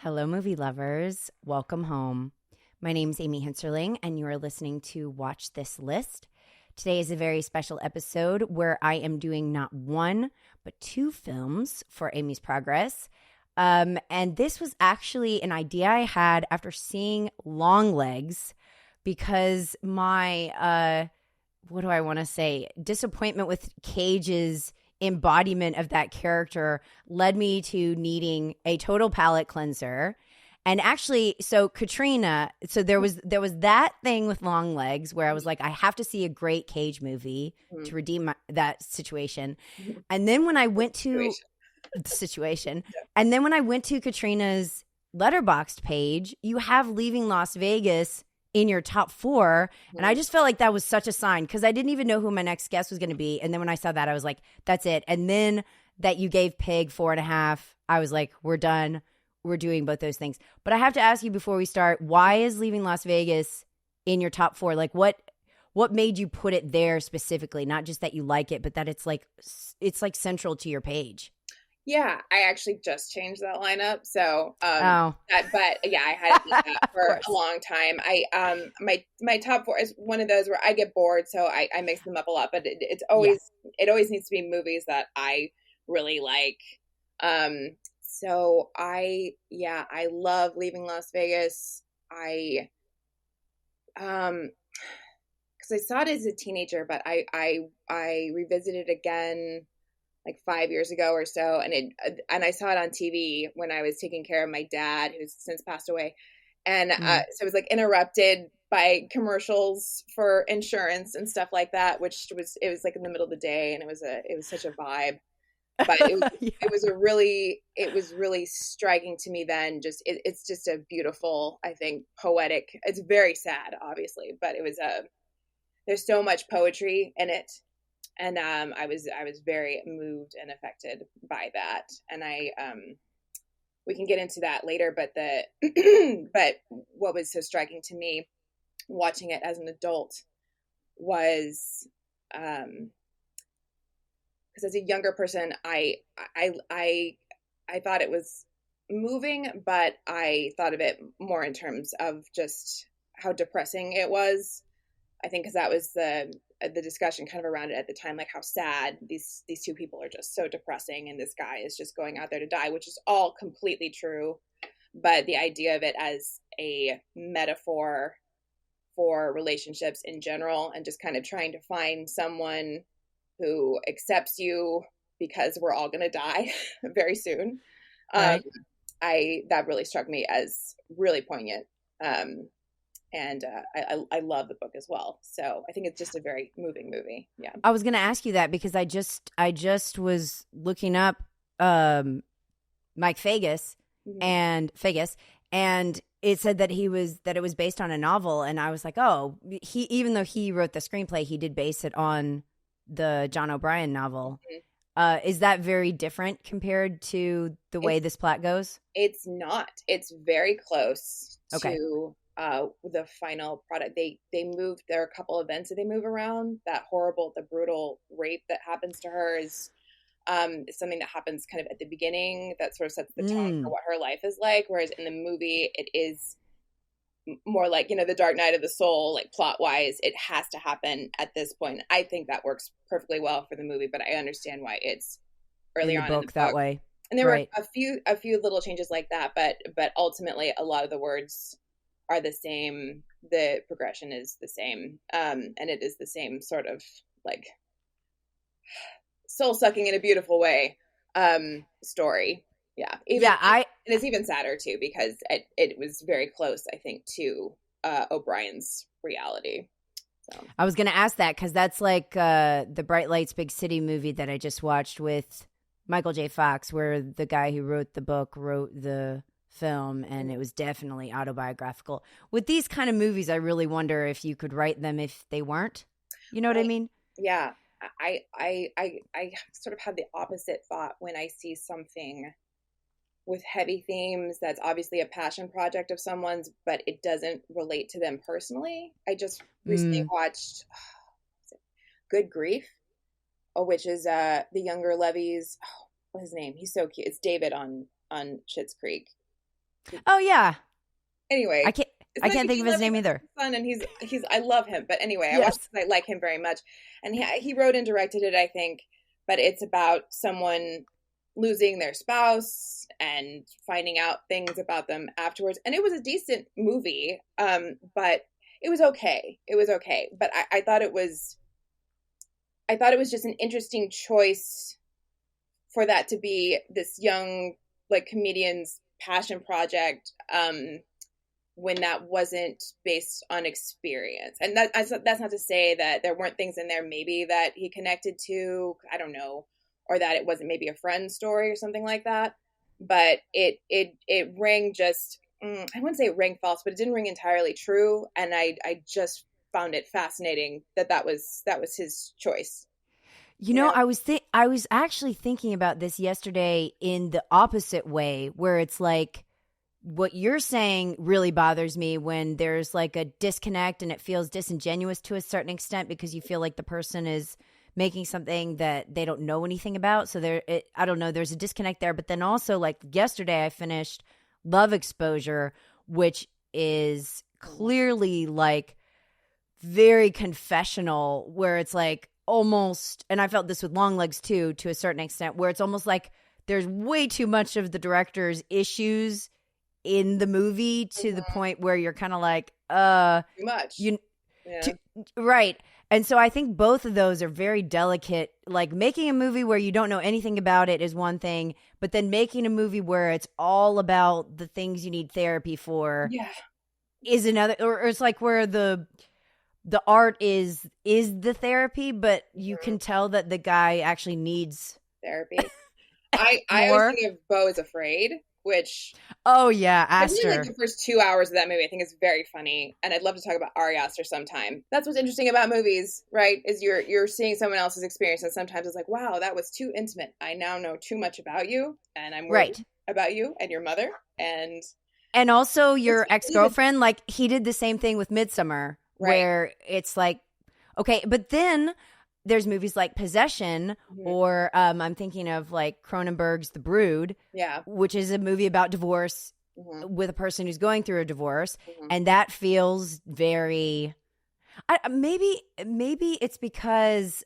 Hello, movie lovers. Welcome home. My name's Amy Henserling, and you are listening to Watch This List. Today is a very special episode where I am doing not one, but two films for Amy's Progress. And this was actually an idea I had after seeing Longlegs because my, what do I want to say, disappointment with Cage's embodiment of that character led me to needing a total palate cleanser. And actually, so Katrina, so there was that thing with Longlegs where I was like, I have to see a great Cage movie to redeem that situation. And then when I went to the situation, and then when I went to Katrina's Letterboxd page, you have Leaving Las Vegas in your top four. And I just felt like that was such a sign because I didn't even know who my next guest was going to be. And then when I saw that, I was like, that's it. And then that you gave Pig 4.5, I was like, we're done. We're doing both those things. But I have to ask you before we start, why is Leaving Las Vegas in your top four? Like what made you put it there specifically? Not just that you like it, but that it's like central to your page. Yeah, I actually just changed that lineup. So, but yeah, I had that for a long time. My top four is one of those where I get bored, so I mix them up a lot. But it always needs to be movies that I really like. So I love Leaving Las Vegas. Because I saw it as a teenager, but I revisited it again like 5 years ago or so. And I saw it on TV when I was taking care of my dad, who's since passed away. And so it was like interrupted by commercials for insurance and stuff like that, it was like in the middle of the day, and it was such a vibe. But it was really striking to me then. It's just a beautiful, I think, poetic. It's very sad, obviously, but there's so much poetry in it. And I was very moved and affected by that. And we can get into that later. But but what was so striking to me watching it as an adult was because as a younger person, I thought it was moving, but I thought of it more in terms of just how depressing it was. I think because that was the discussion kind of around it at the time, like how sad these two people are, just so depressing, and this guy is just going out there to die, which is all completely true. But the idea of it as a metaphor for relationships in general, and just kind of trying to find someone who accepts you because we're all going to die very soon. Right. That really struck me as really poignant. And I love the book as well. So I think it's just a very moving movie. Yeah. I was going to ask you that because I just was looking up Mike Fagus and it said that it was based on a novel, and I was like, oh, even though he wrote the screenplay, he did base it on the John O'Brien novel. Is that very different compared to the way this plot goes? It's not. It's very close to the final product. They moved. There are a couple events that they move around. The brutal rape that happens to her is something that happens kind of at the beginning that sort of sets the tone for what her life is like. Whereas in the movie, it is more like, the Dark Night of the Soul, like plot wise, it has to happen at this point. I think that works perfectly well for the movie, but I understand why it's earlier on in the book that way. And there were a few little changes like that, but ultimately a lot of the words are the same. The progression is the same. And it is the same sort of like soul sucking in a beautiful way story. Yeah. And it's even sadder too, because it was very close, I think, to O'Brien's reality. So I was going to ask that because that's like the Bright Lights, Big City movie that I just watched with Michael J. Fox, where the guy who wrote the book wrote the film, and it was definitely autobiographical. With these kind of movies, I really wonder if you could write them if they weren't. You know what I mean? Yeah. I sort of have the opposite thought when I see something with heavy themes that's obviously a passion project of someone's, but it doesn't relate to them personally. I just recently watched Good Grief, which is the Younger Levy's, what's his name? He's so cute. It's David on Schitt's Creek. Oh yeah. I Anyway, can't it's I like can't think he of his loved name either. son, and he's I love him. But anyway, I watched Yes. because I like him very much, and he wrote and directed it, I think. But it's about someone losing their spouse and finding out things about them afterwards. And it was a decent movie, but it was okay. It was okay, but I thought it was just an interesting choice for that to be this young like comedian's passion project, when that wasn't based on experience. And that's not to say that there weren't things in there maybe that he connected to, I don't know, or that it wasn't maybe a friend story or something like that. But it rang just, I wouldn't say it rang false, but it didn't ring entirely true. And I just found it fascinating that that was his choice. You You know, know? I was actually thinking about this yesterday in the opposite way, where it's like what you're saying really bothers me when there's like a disconnect and it feels disingenuous to a certain extent because you feel like the person is making something that they don't know anything about. So I don't know, there's a disconnect there. But then also, like yesterday, I finished Love Exposure, which is clearly like very confessional, where it's like almost, and I felt this with Long Legs too, to a certain extent, where it's almost like there's way too much of the director's issues in the movie to the point where you're kind of like, Too much. you, Yeah. to, right. And so I think both of those are very delicate. Like making a movie where you don't know anything about it is one thing, but then making a movie where it's all about the things you need therapy for Yeah. is another, or it's like where the art is the therapy, but you Mhm. can tell that the guy actually needs Therapy. I always more. think of Beau is Afraid, which Oh yeah, I really like Aster. the first 2 hours of that movie. I think it's very funny, and I'd love to talk about Ari Aster sometime. That's what's interesting about movies, right? Is you're seeing someone else's experience, and sometimes it's like, wow, that was too intimate. I now know too much about you, and I'm worried Right. about you and your mother, and And also it's your ex-girlfriend, like he did the same thing with Midsummer, right. where it's like, okay, but then there's movies like Possession, Mhm. or I'm thinking of like Cronenberg's The Brood, Yeah. which is a movie about divorce Hmm. with a person who's going through a divorce, Hmm. and that feels very. Maybe it's because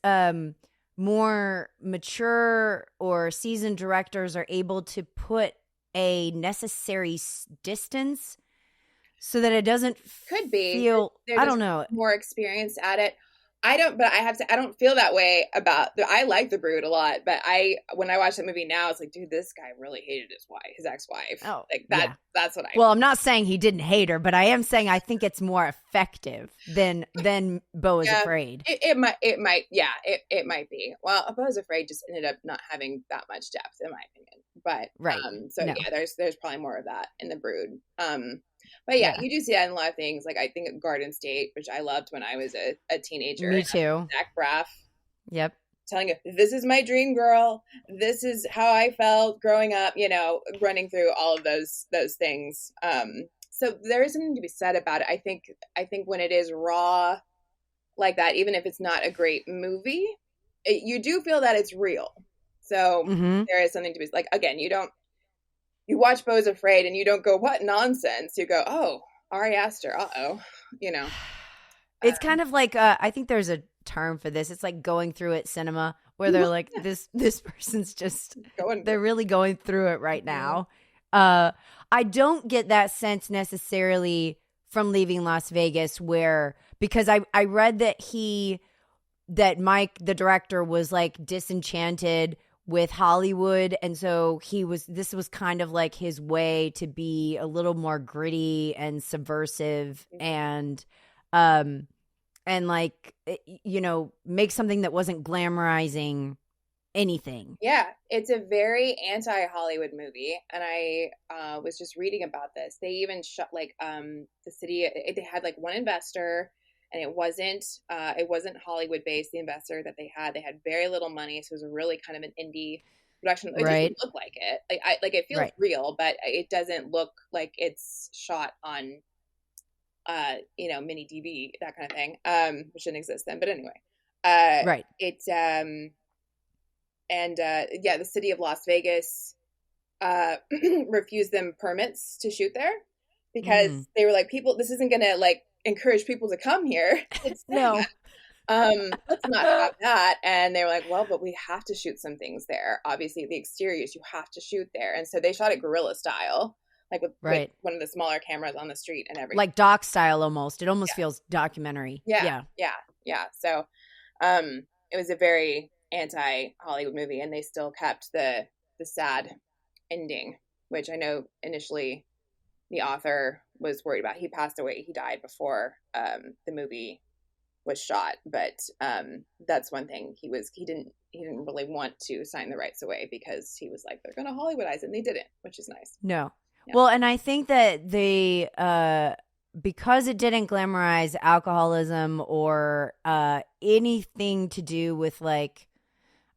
more mature or seasoned directors are able to put a necessary distance so that it doesn't Could be. feel. They're I just don't know. more experienced at it. I don't, but I have to. I don't feel that way about. I like The Brood a lot, but when I watch that movie now, it's like, dude, this guy really hated his ex-wife. Oh Like that. yeah. That's what I. Well, I'm not saying he didn't hate her, but I am saying I think it's more effective than Beau is Yeah, Afraid. yeah, it might be. Well, I was afraid just ended up not having that much depth, in my opinion. But Right. so No. yeah, there's probably more of that in The Brood. But yeah, Yeah. you do see that in a lot of things. Like I think of Garden State, which I loved when I was a teenager. Me too. Zach Braff Yep. telling you, this is my dream girl. This is how I felt growing up. Running through all of those things. So there is something to be said about it. I think when it is raw like that, even if it's not a great movie, you do feel that it's real. So Mm-hmm. there is something to be like, again, you watch Beau's Afraid and you don't go, what nonsense. You go, oh, Ari Aster, uh-oh, you know. It's kind of like I think there's a term for this. It's like going through it cinema, where they're like, this person's just Going they're really going through it right Mhm. now. I don't get that sense necessarily from Leaving Las Vegas, where because I read that Mike the director was like disenchanted with Hollywood, and so this was kind of like his way to be a little more gritty and subversive, um and like make something that wasn't glamorizing anything. Yeah, it's a very anti-Hollywood movie, and I was just reading about this. They even shot like the city. They had like one investor, and it wasn't Hollywood based. The investor that they had very little money, so it was a really kind of an indie production. It doesn't Right. look like it. Like it feels Right. real, but it doesn't look like it's shot on mini DV, that kind of thing, which didn't exist then. But anyway, Right. it's and yeah, the city of Las Vegas. refused them permits to shoot there because Mm. they were like, people, this isn't gonna like encourage people to come here. It's No. let's not have that. And they were like, well, but we have to shoot some things there. Obviously, the exteriors you have to shoot there, and so they shot it guerrilla style, like with Right. one of the smaller cameras on the street and everything. Like doc style almost. It almost feels documentary. Yeah, Yeah. yeah, yeah. So, it was a very anti-Hollywood movie, and they still kept the sad ending, which I know initially the author was worried about. He passed away. He died before the movie was shot, but that's one thing he didn't really want to sign the rights away because he was like, they're going to Hollywoodize it, and they didn't, which is nice. No. Yeah. Well, and I think that because it didn't glamorize alcoholism or anything to do with like,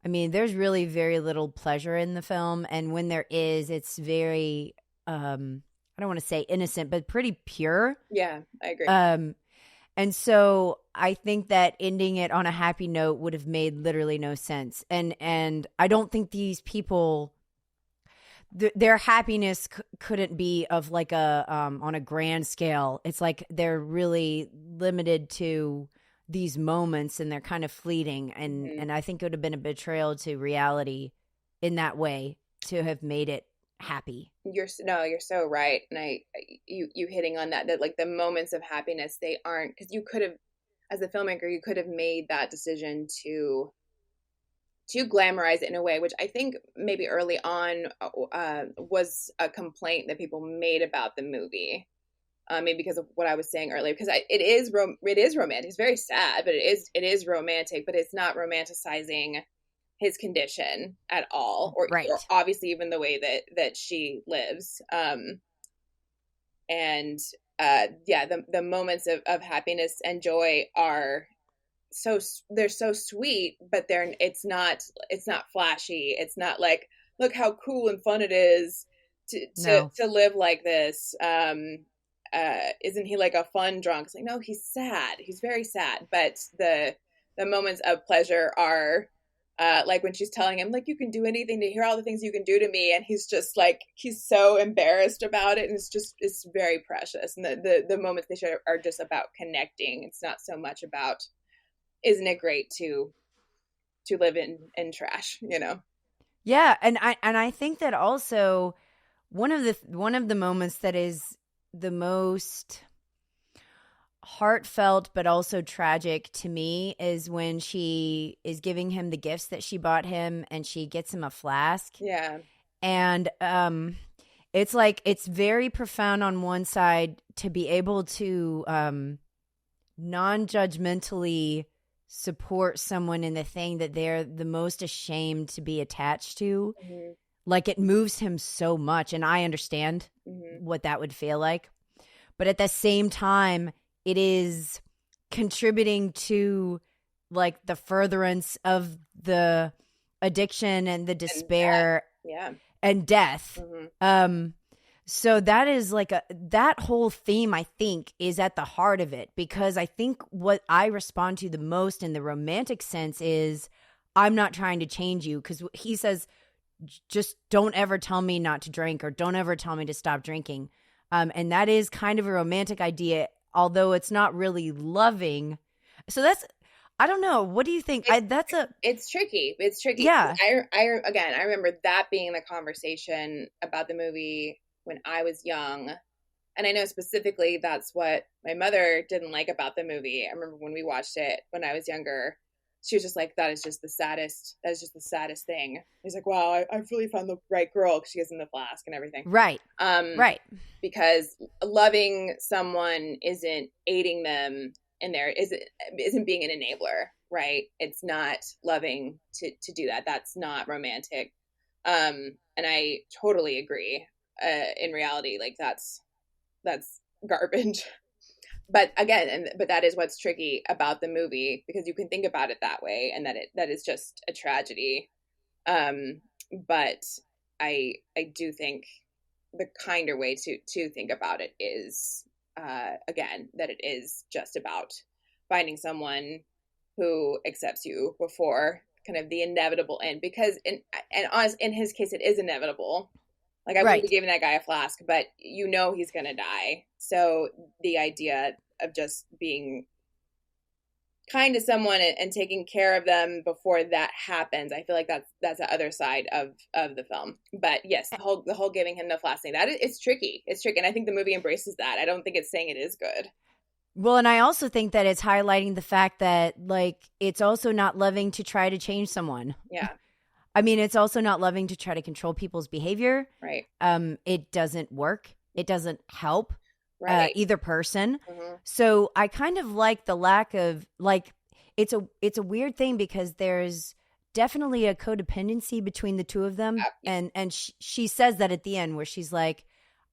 I mean, there's really very little pleasure in the film, and when there is, it's very I don't want to say innocent, but pretty pure. Yeah, I agree. And so I think that ending it on a happy note would have made literally no sense. And I don't think these people their happiness couldn't be of like a on a grand scale. It's like they're really limited to these moments and they're kind of fleeting, and I think it would have been a betrayal to reality in that way to have made it happy. You're so right, and you hitting on that like the moments of happiness, they aren't, because you could have, as a filmmaker, you could have made that decision to glamorize it in a way, which I think maybe early on was a complaint that people made about the movie. Maybe because of what I was saying earlier, because it is romantic. It's very sad, but it is romantic, but it's not romanticizing his condition at all, or obviously even the way that she lives. And the moments of happiness and joy are they're so sweet, but it's not flashy. It's not like, look how cool and fun it is to live like this. Isn't he like a fun drunk? It's like, no, he's sad. He's very sad. But the moments of pleasure are like when she's telling him, like, you can do anything to hear all the things you can do to me, and he's just like, he's so embarrassed about it, and it's very precious. And the moments they share are just about connecting. It's not so much about, isn't it great to live in trash, you know? Yeah, and I think that also one of the moments that is the most heartfelt but also tragic to me is when she is giving him the gifts that she bought him, and she gets him a flask. Yeah. And it's like, it's very profound on one side to be able to non-judgmentally support someone in the thing that they're the most ashamed to be attached to. Mm-hmm. Like, it moves him so much, and I understand what that would feel like. But at the same time, it is contributing to like the furtherance of the addiction and the despair and death. Mm-hmm. So that is like that whole theme, I think, is at the heart of it, because I think what I respond to the most in the romantic sense is, I'm not trying to change you, because he says, just don't ever tell me not to drink, or don't ever tell me to stop drinking. And that is kind of a romantic idea, although it's not really loving. So that's, I don't know. What do you think? It's tricky. It's tricky. Yeah. I remember that being the conversation about the movie when I was young. And I know specifically that's what my mother didn't like about the movie. I remember when we watched it when I was younger, she was just like, that is just the saddest thing. He's like, wow, I've really found the right girl, because she gives him the flask and everything. Right. Right. Because loving someone isn't aiding them in there, isn't being an enabler, right? It's not loving to do that. That's not romantic. And I totally agree. In reality, like that's garbage. But again, but that is what's tricky about the movie, because you can think about it that way, and that is just a tragedy. But I do think the kinder way to think about it is, again, that it is just about finding someone who accepts you before kind of the inevitable end, because in his case, it is inevitable. Like, I wouldn't be Right. giving that guy a flask, but you know he's going to die. So the idea of just being kind to someone and taking care of them before that happens, I feel like that's the other side of the film. But yes, the whole giving him the flask thing, it's tricky. It's tricky, and I think the movie embraces that. I don't think it's saying it is good. Well, and I also think that it's highlighting the fact that, like, it's also not loving to try to change someone. Yeah. I mean, it's also not loving to try to control people's behavior. Right. It doesn't work. It doesn't help Right. either person. Mm-hmm. So I kind of like the lack of, like, it's a weird thing because there's definitely a codependency between the two of them. And she says that at the end where she's like,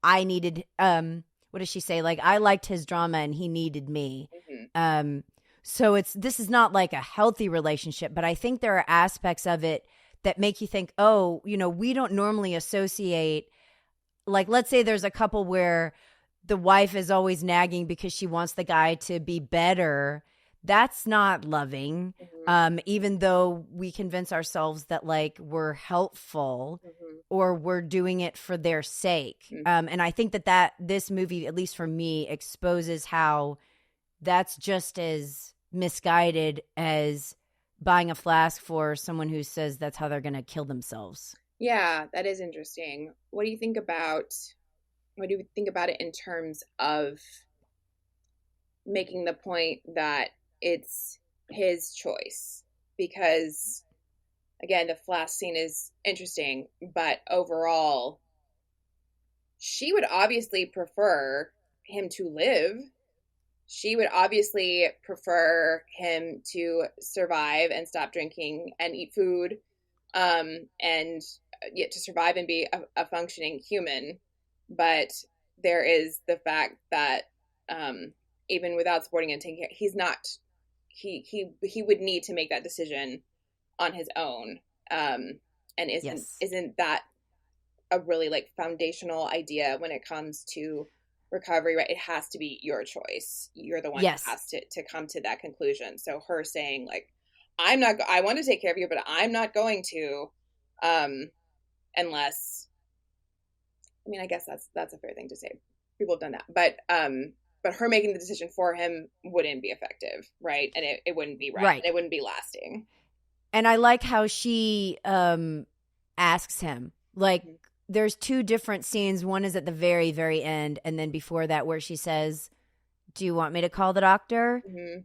I needed, what does she say? Like, I liked his drama and he needed me. Mm-hmm. So this is not like a healthy relationship, but I think there are aspects of it that make you think, oh, you know, we don't normally associate, like, let's say there's a couple where the wife is always nagging because she wants the guy to be better. That's not loving. Mm-hmm. Even though we convince ourselves that, like, we're helpful Mm-hmm. or we're doing it for their sake. Mm-hmm. And I think that this movie, at least for me, exposes how that's just as misguided as buying a flask for someone who says that's how they're going to kill themselves. Yeah, that is interesting. What do you think about it in terms of making the point that it's his choice? Because again, the flask scene is interesting, but overall, she would obviously prefer him to live. She would obviously prefer him to survive and stop drinking and eat food, and yet to survive and be a functioning human. But there is the fact that, even without supporting and taking care, he's not. He would need to make that decision on his own. And isn't that a really, like, foundational idea when it comes to recovery? Right, it has to be your choice. You're the one who has to come to that conclusion. So her saying, like, I want to take care of you, but I'm not going to, unless, I mean, I guess that's a fair thing to say. People have done that, but her making the decision for him wouldn't be effective, right? And it wouldn't be right. And it wouldn't be lasting. And I like how she asks him, like, Mm-hmm. there's two different scenes. One is at the very, very end, and then before that where she says, do you want me to call the doctor? Mm-hmm.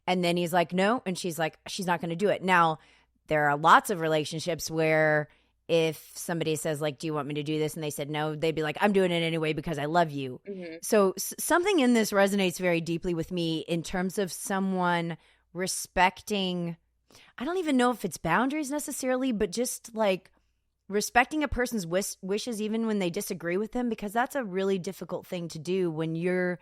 And then he's like, no. And she's like, she's not going to do it. Now, there are lots of relationships where if somebody says, like, do you want me to do this? And they said no, they'd be like, I'm doing it anyway because I love you. Mm-hmm. So something in this resonates very deeply with me in terms of someone respecting, I don't even know if it's boundaries necessarily, but just like respecting a person's wishes even when they disagree with them, because that's a really difficult thing to do when your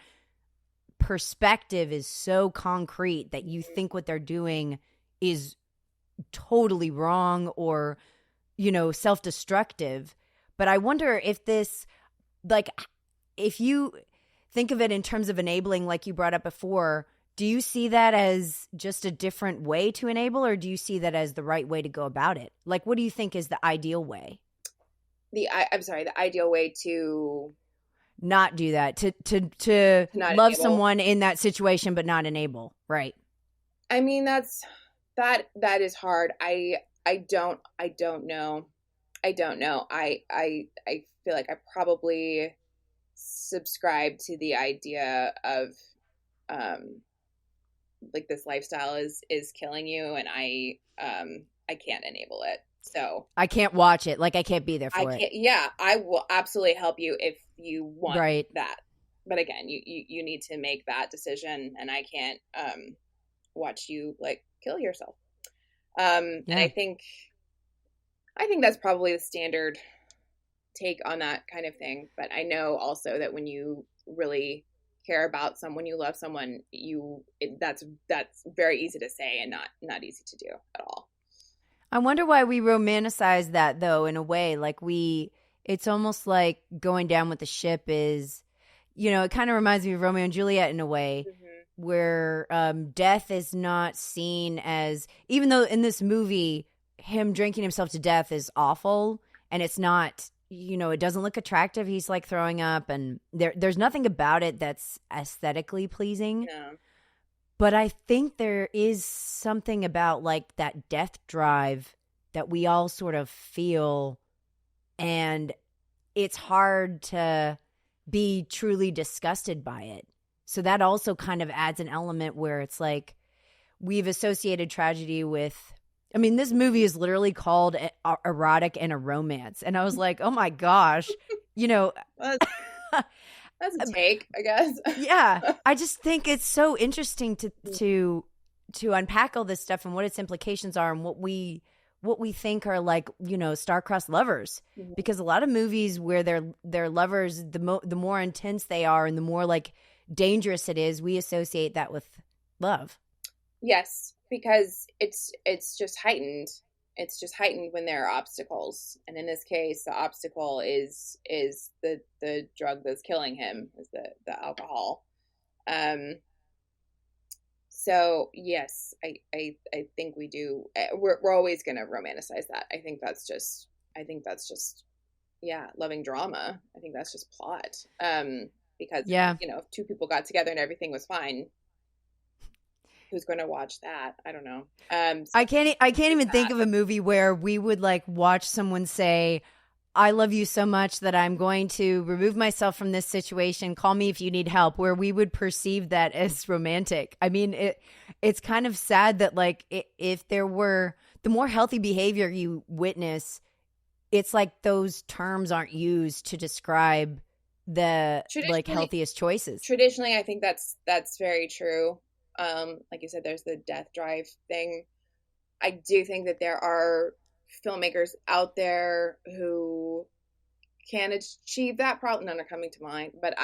perspective is so concrete that you think what they're doing is totally wrong or, you know, self-destructive. But I wonder if this, like, if you think of it in terms of enabling, like you brought up before, do you see that as just a different way to enable, or do you see that as the right way to go about it? Like, what do you think is the ideal way? The ideal way to not do that, to not love enable someone in that situation, but not enable. Right. I mean, that is hard. I don't know. I don't know. I feel like I probably subscribe to the idea of, like, this lifestyle is killing you, and I can't enable it. So I can't watch it. Like, I can't be there for it. Yeah, I will absolutely help you if you want right. that. But again, you need to make that decision, and I can't watch you, like, kill yourself. And I think that's probably the standard take on that kind of thing. But I know also that when you really care about someone, you love someone, that's very easy to say and not easy to do at all. I wonder why we romanticize that, though, in a way. Like, it's almost like going down with the ship is, you know, it kind of reminds me of Romeo and Juliet in a way, where death is not seen as, even though in this movie, him drinking himself to death is awful, and it's not it doesn't look attractive. He's like throwing up, and there's nothing about it that's aesthetically pleasing. No. But I think there is something about like that death drive that we all sort of feel, and it's hard to be truly disgusted by it. So that also kind of adds an element where it's like we've associated tragedy with, I mean, this movie is literally called Erotic and a Romance. And I was like, oh my gosh, That's a take, I guess. Yeah. I just think it's so interesting to unpack all this stuff and what its implications are and what we think are like, star-crossed lovers. Mm-hmm. Because a lot of movies where they're lovers, the more intense they are and the more like dangerous it is, we associate that with love. Yes, because it's just heightened. It's just heightened when there are obstacles, and in this case, the obstacle is the drug that's killing him, is the alcohol. So yes, I think we do. We're always going to romanticize that. I think that's just loving drama. I think that's just plot. Because if two people got together and everything was fine, who's going to watch that? I don't know. I can't even think of a movie where we would like watch someone say, I love you so much that I'm going to remove myself from this situation. Call me if you need help, where we would perceive that as romantic. I mean, it's kind of sad that like if there were, the more healthy behavior you witness, it's like those terms aren't used to describe the like healthiest choices. Traditionally, I think that's very true. Like you said, there's the death drive thing. I do think that there are filmmakers out there who can achieve that. Probably none are coming to mind, but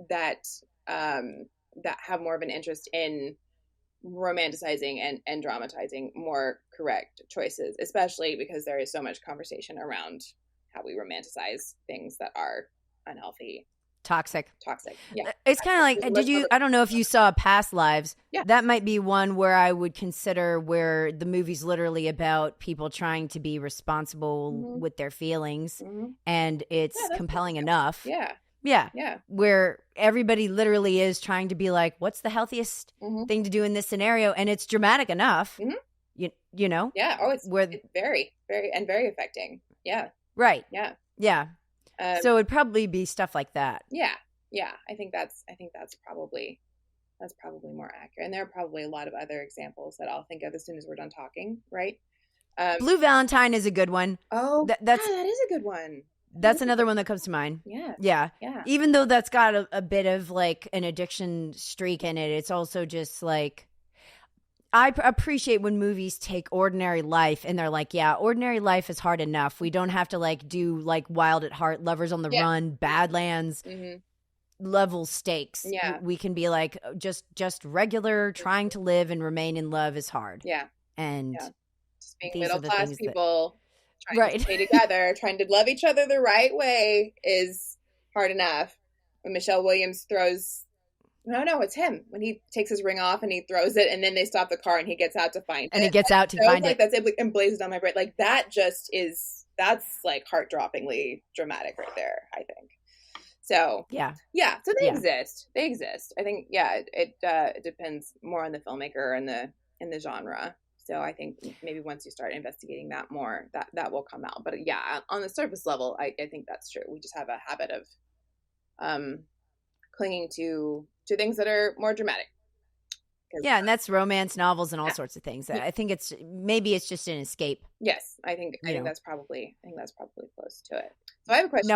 that have more of an interest in romanticizing and dramatizing more correct choices, especially because there is so much conversation around how we romanticize things that are unhealthy. Toxic. Yeah. It's kind of like, I don't know if you saw Past Lives. Yeah. That might be one where I would consider where the movie's literally about people trying to be responsible with their feelings. Mm-hmm. And it's compelling enough. Yeah. Yeah. Where everybody literally is trying to be like, what's the healthiest thing to do in this scenario? And it's dramatic enough. Mm-hmm. You know? Yeah. Oh, it's very, very, and very affecting. Yeah. Right. Yeah. Yeah. So it'd probably be stuff like that. Yeah. I think that's probably more accurate. And there are probably a lot of other examples that I'll think of as soon as we're done talking. Right. Blue Valentine is a good one. Oh, that is a good one. That's another one that comes to mind. Yeah. Even though that's got a bit of like an addiction streak in it, it's also just like, I appreciate when movies take ordinary life and they're like, yeah, ordinary life is hard enough. We don't have to like do like Wild at Heart, Lovers on the Run, Badlands level stakes. Yeah. We can be like, just regular, trying to live and remain in love is hard. Yeah. And just being middle class people trying to stay together, trying to love each other the right way is hard enough. When Michelle Williams throws... No, it's him. When he takes his ring off and he throws it, and then they stop the car and he gets out to find it. And he gets out to find it. That's emblazoned on my brain. Like that that's like heart-droppingly dramatic right there, I think. So yeah. So they exist. They exist. I think it depends more on the filmmaker and the genre. So I think maybe once you start investigating that more, that will come out. But yeah, on the surface level, I think that's true. We just have a habit of clinging to things that are more dramatic. Yeah, and that's romance novels and all sorts of things. I think it's just an escape. Yes, I think that's probably close to it. So I have a question.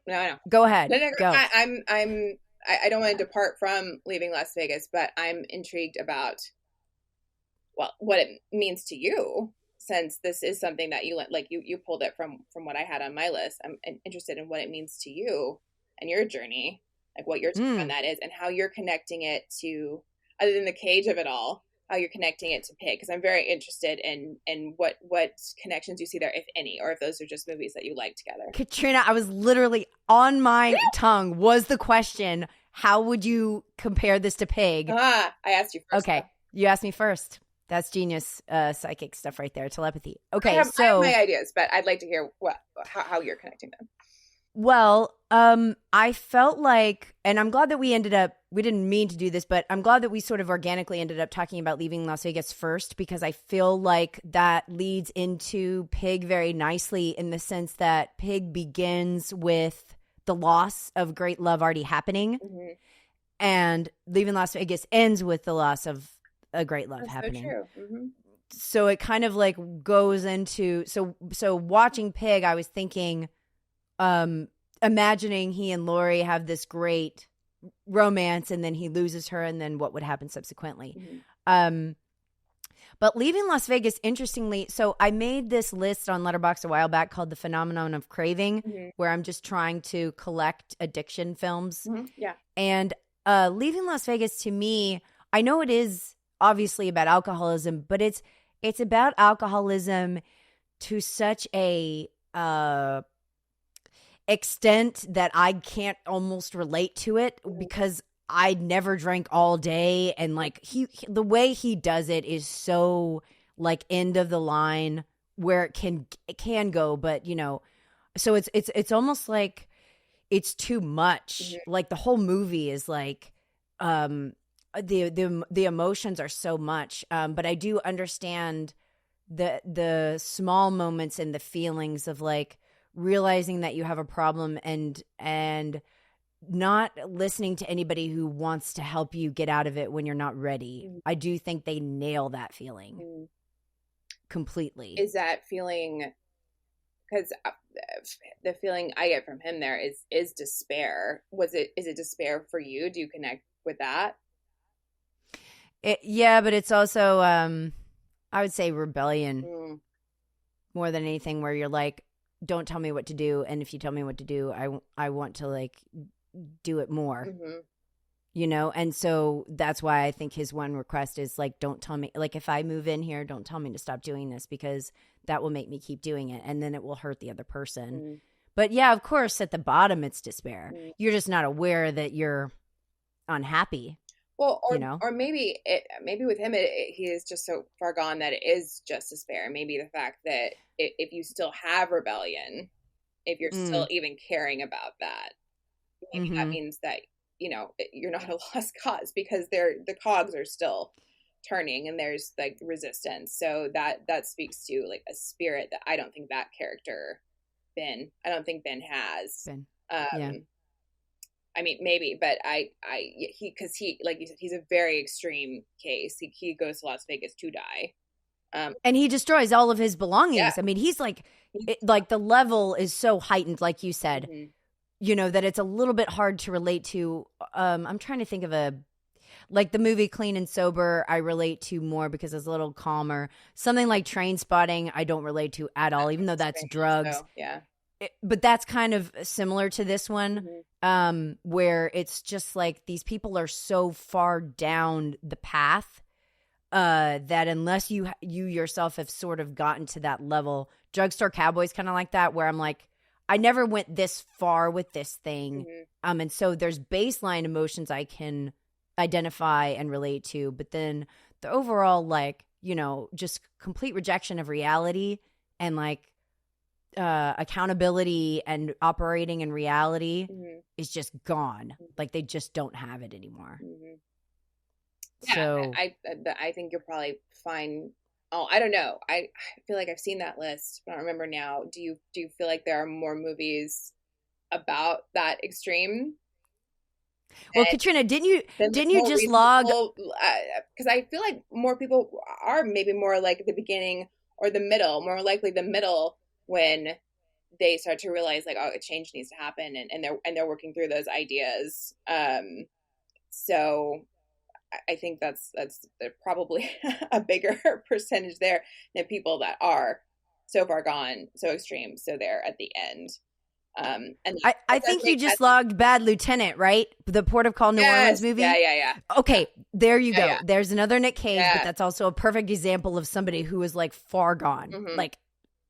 Now, go ahead. No, go. I don't want to depart from Leaving Las Vegas, but I'm intrigued about what it means to you, since this is something that you pulled it from what I had on my list. I'm interested in what it means to you and your journey. Like what your take on that is, and how you're connecting it to, other than the Cage of it all, how you're connecting it to Pig. Because I'm very interested in what connections you see there, if any, or if those are just movies that you like together. Katrina, I was literally on my tongue was the question, how would you compare this to Pig? I asked you first. Okay, you asked me first. That's genius psychic stuff right there. Telepathy. I Okay, have so my ideas, but I'd like to hear how you're connecting them. well, I felt like, and I'm glad that we didn't mean to do this, but I'm glad that we sort of organically ended up talking about leaving Las Vegas first, because I feel like that leads into Pig very nicely, in the sense that Pig begins with the loss of great love already happening, Mm-hmm. and leaving Las Vegas ends with the loss of a great love That's happening. so true. Mm-hmm. So it kind of like goes into, so watching Pig, I was thinking, imagining he and Lori have this great romance, and then he loses her, and then what would happen subsequently. Mm-hmm. But leaving Las Vegas, interestingly, so I made this list on Letterboxd a while back called The Phenomenon of Craving, Mm-hmm. where I'm just trying to collect addiction films. Mm-hmm. Yeah. And leaving Las Vegas, to me, I know it is obviously about alcoholism, but it's about alcoholism to such a extent that I can't almost relate to it, because I never drank all day, and like the way he does it is so like end of the line, where it can go, but you know, so it's almost like it's too much. Mm-hmm. Like the whole movie is like the emotions are so much, but I do understand the small moments and the feelings of like realizing that you have a problem, and not listening to anybody who wants to help you get out of it when you're not ready. Mm-hmm. I do think they nail that feeling Mm-hmm. completely. Is that feeling, because the feeling I get from him there is despair. Is it despair for you? Do you connect with that? Yeah, but it's also I would say rebellion Mm. more than anything, where you're like, don't tell me what to do, and if you tell me what to do, I want to like do it more. Mm-hmm. You know, and so that's why I think his one request is like, don't tell me, like, if I move in here, don't tell me to stop doing this, because that will make me keep doing it, and then it will hurt the other person. Mm-hmm. But yeah, of course, at the bottom, it's despair. Mm-hmm. You're just not aware that you're unhappy. Well, or you know, or maybe with him he is just so far gone that it is just despair. Maybe the fact that if you still have rebellion, if you're still even caring about that, maybe that means that, you know, you're not a lost cause, because the cogs are still turning, and there's like resistance. So that speaks to like a spirit that I don't think that character Ben has. Ben. Yeah. I mean, maybe, but because he, like you said, he's a very extreme case. He goes to Las Vegas to die. And he destroys all of his belongings. Yeah. I mean, he's like, like the level is so heightened, like you said, Mm-hmm. you know, that it's a little bit hard to relate to. I'm trying to think of like the movie Clean and Sober, I relate to more because it's a little calmer. Something like Train Spotting, I don't relate to at all, even though that's drugs. So, yeah. But that's kind of similar to this one, where it's just like these people are so far down the path that unless you yourself have sort of gotten to that level, Drugstore Cowboy's kind of like that, where I'm like, I never went this far with this thing. And so there's baseline emotions I can identify and relate to, but then the overall, like, you know, just complete rejection of reality and like accountability and operating in reality is just gone. Like they just don't have it anymore. Yeah, so I think you'll probably find. Oh, I don't know. I feel like I've seen that list, but I don't remember now. Do you feel like there are more movies about that extreme? Well, Katrina, didn't you just log? Because I feel like more people are maybe more like the beginning or the middle, more likely the middle, when they start to realize like, oh, a change needs to happen, and they're working through those ideas. So I think that's probably a bigger percentage there than people that are so far gone, so extreme, so they're at the end. And I think you just logged Bad Lieutenant, right? The Port of Call New Orleans movie. Yeah. Okay, there you go. Yeah. There's another Nic Cage, but that's also a perfect example of somebody who is like far gone.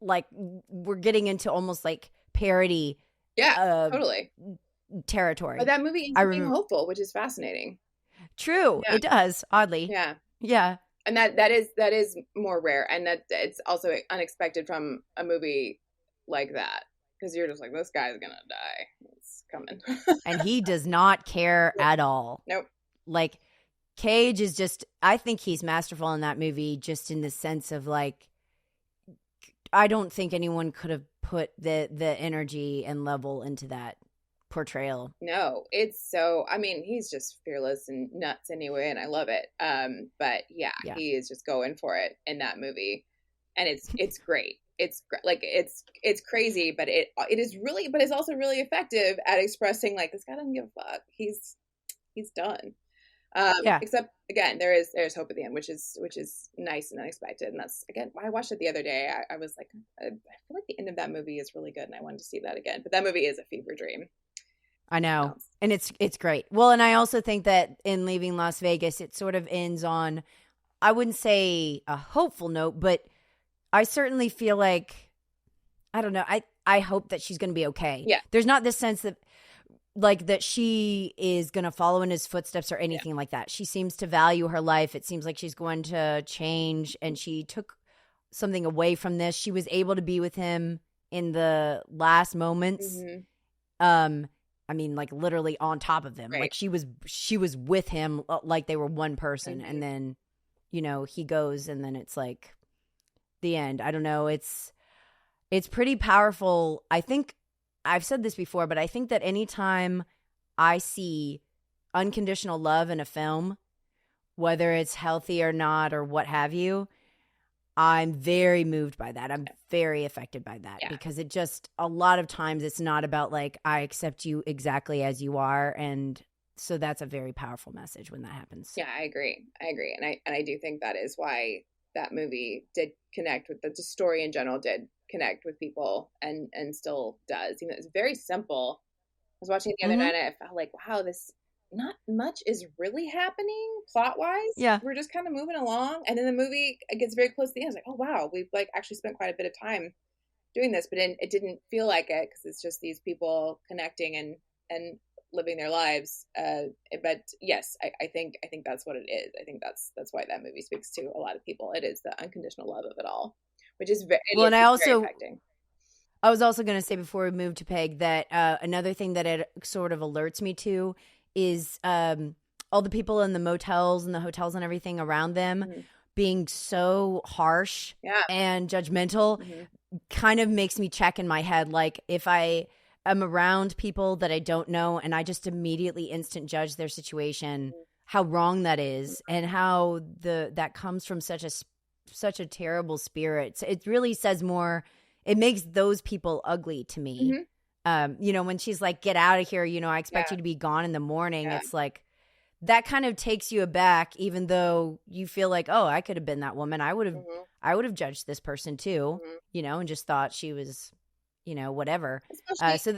Like we're getting into almost like parody. Yeah, totally. Territory. But that movie ends up being hopeful, which is fascinating. True, it does, oddly. Yeah. Yeah. And that is more rare, and that it's also unexpected from a movie like that, because you're just like, this guy's gonna die. It's coming. And he does not care at all. Nope. Like, Cage is just, I think he's masterful in that movie, just in the sense of like, I don't think anyone could have put the energy and level into that portrayal. No, it's so, I mean, he's just fearless and nuts anyway, and I love it. But yeah, he is just going for it in that movie, and it's great. It's like it's crazy, but it is really, but it's also really effective at expressing like, this guy doesn't give a fuck. He's done. Except again, there's hope at the end, which is nice and unexpected, and that's again why I watched it the other day. I was like, I feel like the end of that movie is really good, and I wanted to see that again. But that movie is a fever dream. I know. And it's great. Well, and I also think that in Leaving Las Vegas, it sort of ends on, I wouldn't say a hopeful note, but I certainly feel like, I don't know, I hope that she's going to be okay. Yeah. There's not this sense that, like, that she is going to follow in his footsteps or anything like that. She seems to value her life. It seems like she's going to change, and she took something away from this. She was able to be with him in the last moments. Mm-hmm. I mean, like, literally on top of him. Right. Like, she was with him like they were one person. Mm-hmm. And then, you know, he goes, and then it's like the end. I don't know. It's pretty powerful. I think I've said this before, but I think that anytime I see unconditional love in a film, whether it's healthy or not or what have you, I'm very moved by that. I'm very affected by that because it just, a lot of times it's not about like, I accept you exactly as you are. And so that's a very powerful message when that happens. Yeah, I agree. And I do think that is why that movie did connect with the story in general, did connect with people and still does. You know, it's very simple. I was watching it the other night and I felt like, wow, this, not much is really happening plot-wise. Yeah. We're just kind of moving along. And then the movie, it gets very close to the end. It's like, oh, wow, we've like actually spent quite a bit of time doing this. But it didn't feel like it because it's just these people connecting and living their lives. But yes, I think that's what it is. I think that's why that movie speaks to a lot of people. It is the unconditional love of it all, which is very, well, and I also, very affecting. I was also going to say before we move to Peg that another thing that it sort of alerts me to is all the people in the motels and the hotels and everything around them being so harsh and judgmental kind of makes me check in my head. Like, if I am around people that I don't know and I just immediately instant judge their situation, how wrong that is and how that comes from such a terrible spirit. So it really says more. It makes those people ugly to me. You know, when she's like, get out of here, you know, I expect you to be gone in the morning. It's like, that kind of takes you aback, even though you feel like, oh, I could have been that woman. I would have judged this person too, you know, and just thought she was, you know, whatever.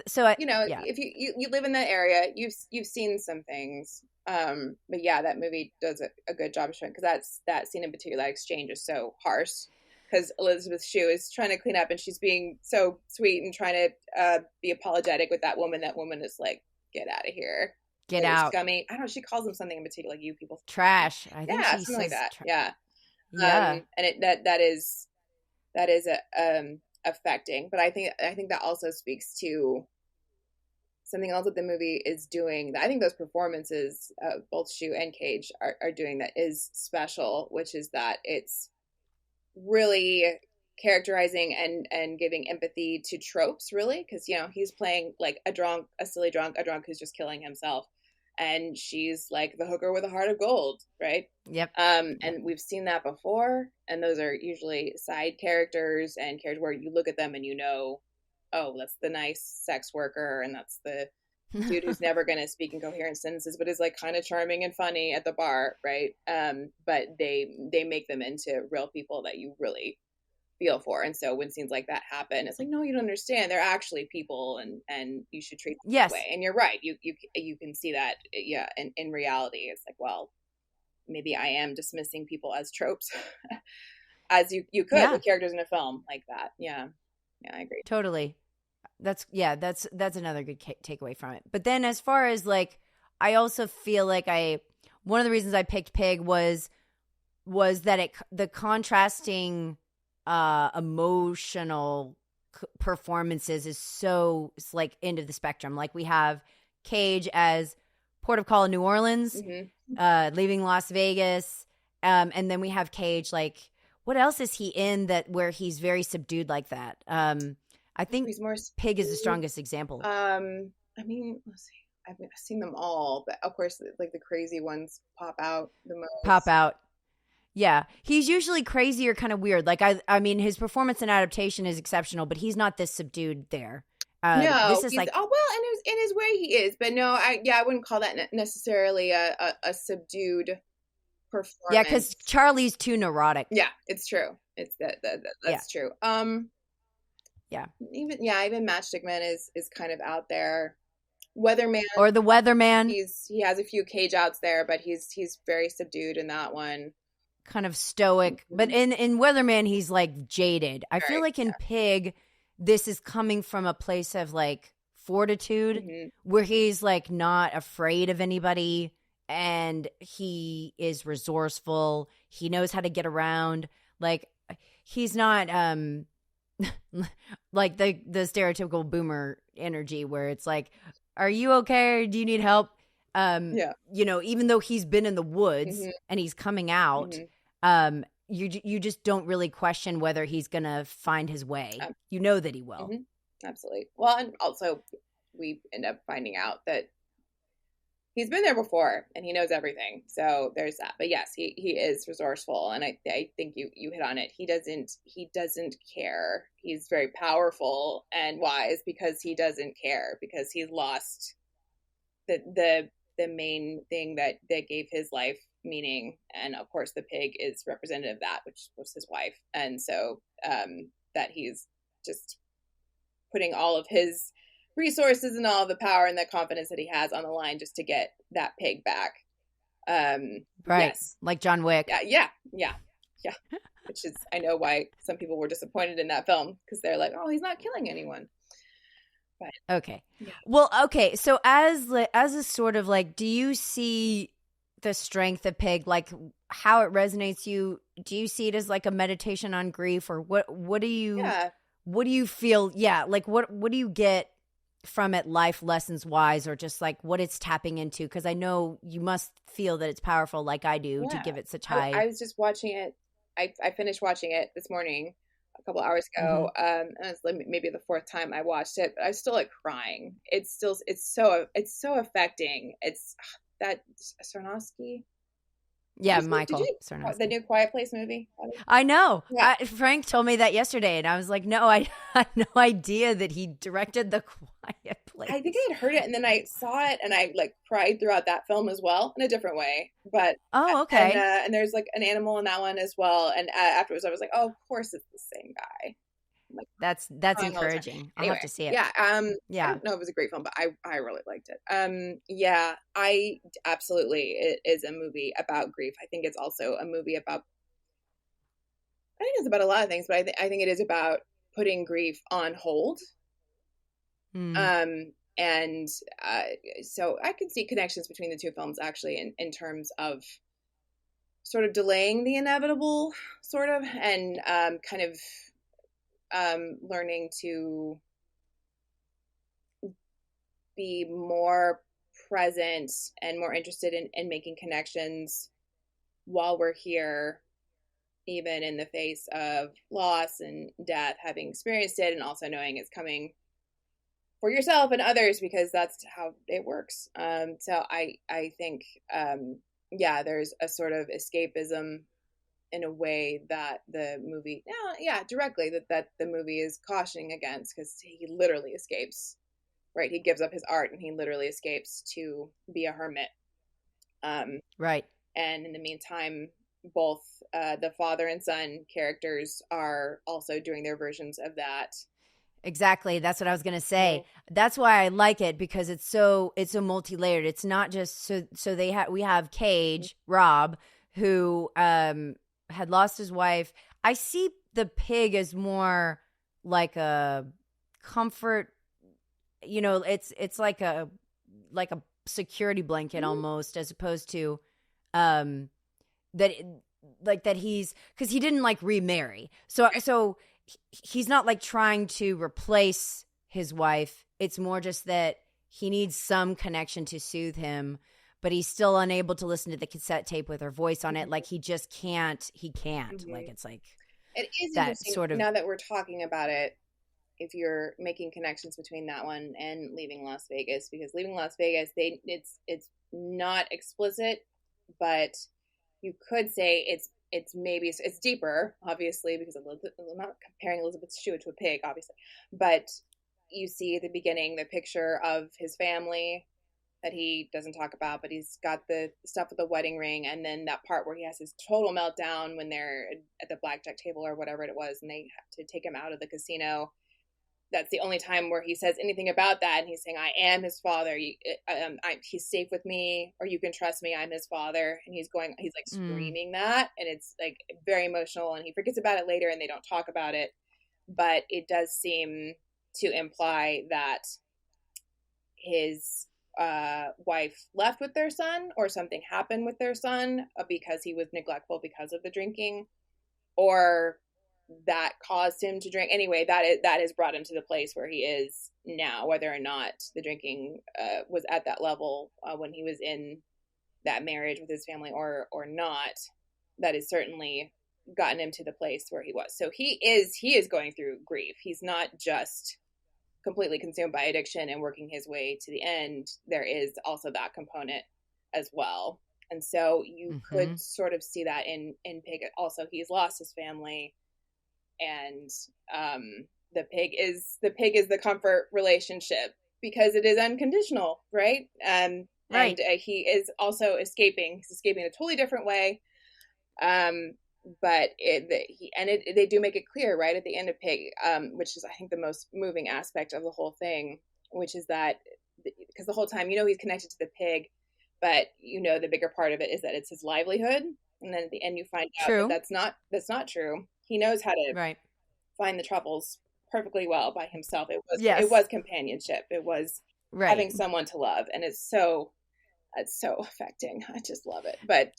So you know, if you live in that area, you've seen some things. But yeah, that movie does a good job of showing, because that scene in particular, that exchange is so harsh. Because Elizabeth Shue is trying to clean up and she's being so sweet and trying to be apologetic with that woman. That woman is like, get out of here. Get out. Scummy. I don't know. She calls them something in particular, like, you people. Trash. I think she something like that. Yeah. And that is affecting. But I think that also speaks to something else that the movie is doing. I think those performances, both Shue and Cage are doing, that is special, which is that it's really characterizing and giving empathy to tropes, really, because, you know, he's playing like a silly drunk, a drunk who's just killing himself, and she's like the hooker with a heart of gold, right? Yep. And we've seen that before, and those are usually side characters and characters where you look at them and you know, oh, that's the nice sex worker, and that's the dude who's never going to speak in coherent sentences, but is like kind of charming and funny at the bar, right? But they make them into real people that you really feel for. And so when scenes like that happen, it's like, no, you don't understand. They're actually people, and you should treat them that way. And you're right. You can see that, in reality. It's like, well, maybe I am dismissing people as tropes as you could with characters in a film like that. Yeah, I agree. Totally. That's another good takeaway from it. But then as far as like, I also feel like one of the reasons I picked Pig was was that the contrasting emotional performances is so, it's like end of the spectrum. Like we have Cage as port of call in New Orleans, leaving Las Vegas, and then we have Cage like, what else is he in that where he's very subdued like that? I think He's more Pig is the strongest example. I mean, let's see. I've seen them all, but of course, like the crazy ones pop out the most. Pop out. Yeah, he's usually crazy or kind of weird. Like I mean, his performance and adaptation is exceptional, but he's not this subdued there. No, this is like, oh well, in his way he is, but no, I wouldn't call that necessarily a subdued performance. Yeah, because Charlie's too neurotic. Yeah, it's true. It's that's true. Yeah. Even Matchstick Man is kind of out there. Weatherman, or the Weatherman. He has a few Cage outs there, but he's very subdued in that one. Kind of stoic, but in Weatherman he's like jaded. I feel like in Pig, this is coming from a place of like fortitude, where he's like not afraid of anybody, and he is resourceful. He knows how to get around. Like he's not like the stereotypical boomer energy where it's like, are you okay? Or do you need help? You know, even though he's been in the woods and he's coming out, you just don't really question whether he's gonna find his way. You know that he will. Absolutely. Well, and also we end up finding out that he's been there before and he knows everything. So there's that. But yes, he is resourceful, and I think you hit on it. He doesn't care. He's very powerful and wise because he doesn't care, because he's lost the main thing that gave his life meaning. And of course the pig is representative of that, which was his wife. And so that he's just putting all of his resources and all of the power and the confidence that he has on the line just to get that pig back. Right. Yes. Like John Wick. Yeah. Which is, I know why some people were disappointed in that film, because they're like, oh, he's not killing anyone. But, okay. Yeah. Well, okay. So as a sort of like, do you see the strength of Pig, like how it resonates you? Do you see it as like a meditation on grief, or what do you feel? Yeah. Like what do you get from it, life lessons wise, or just like what it's tapping into? Because I know you must feel that it's powerful, like I do, to give it such high. I was just watching it. I finished watching it this morning, a couple hours ago, and it's maybe the fourth time I watched it, but I was still like crying. It's so affecting. It's that Sarnowski. Yeah, Michael. The new Quiet Place movie. I know. Yeah. Frank told me that yesterday, and I was like, no, I had no idea that he directed The Quiet Place. I think I had heard it, and then I saw it, and I like cried throughout that film as well, in a different way. But okay. And there's like an animal in that one as well. And afterwards, I was like, oh, of course it's the same guy. Like, that's encouraging. I'll have to see it. Yeah. I don't know if it was a great film, but I really liked it. Yeah, it is a movie about grief. I think it's also a movie about, I think it's about a lot of things, but I think it is about putting grief on hold. And so I can see connections between the two films actually in terms of sort of delaying the inevitable, sort of, and kind of learning to be more present and more interested in making connections while we're here, even in the face of loss and death, having experienced it, and also knowing it's coming for yourself and others, because that's how it works. So I think, there's a sort of escapism in a way that the movie, directly that the movie is cautioning against, because he literally escapes, right? He gives up his art and he literally escapes to be a hermit. Right. And in the meantime, both the father and son characters are also doing their versions of that. Exactly. That's what I was going to say. That's why I like it, because it's so multi-layered. It's not just so we have Cage, Rob, who had lost his wife. I see the pig as more like a comfort, it's like a security blanket almost, as opposed to that like that because he didn't like remarry. So he's not like trying to replace his wife. It's more just that he needs some connection to soothe him, but he's still unable to listen to the cassette tape with her voice on it. Like he just can't. He can't. Like it's like it is that interesting sort of. now that we're talking about it. If you're making connections between that one and Leaving Las Vegas, because Leaving Las Vegas, it's not explicit, but you could say it's maybe it's deeper, obviously, because I'm not comparing Elizabeth Shue to a pig, obviously, but you see at the beginning the picture of his family that he doesn't talk about, but he's got the stuff with the wedding ring, and then that part where he has his total meltdown when they're at the blackjack table or whatever it was, and they have to take him out of the casino. That's the only time where he says anything about that. And he's saying, I am his father. He's safe with me, or you can trust me. I'm his father. And he's like screaming that. And it's like very emotional, and he forgets about it later and they don't talk about it. But it does seem to imply that his wife left with their son, or something happened with their son because he was neglectful because of the drinking, or that caused him to drink. Anyway, that has brought him to the place where he is now. Whether or not the drinking was at that level when he was in that marriage with his family or not, that has certainly gotten him to the place where he was. So he is going through grief. He's not just completely consumed by addiction and working his way to the end. There is also that component as well. And so you could sort of see that in Pig. Also, he's lost his family. And the pig is the comfort relationship because it is unconditional, right? And he is also escaping. He's escaping in a totally different way. But they do make it clear right at the end of Pig, which is I think the most moving aspect of the whole thing, which is that because the whole time he's connected to the pig, but the bigger part of it is that it's his livelihood. And then at the end you find out that that's not true. He knows how to find the troubles perfectly well by himself. It was companionship. It was having someone to love, and it's so affecting. I just love it. But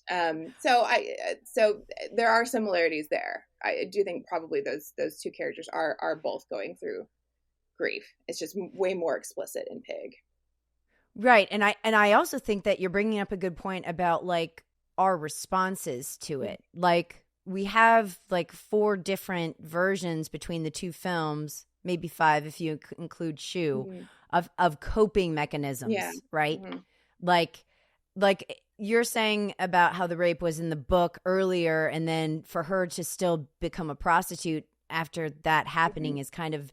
so there are similarities there. I do think probably those two characters are both going through grief. It's just way more explicit in Pig. Right, and I also think that you're bringing up a good point about like our responses to it. Like we have like 4 different versions between the two films, maybe 5 if you include Shue, of coping mechanisms, right? Like you're saying about how the rape was in the book earlier, and then for her to still become a prostitute after that happening is kind of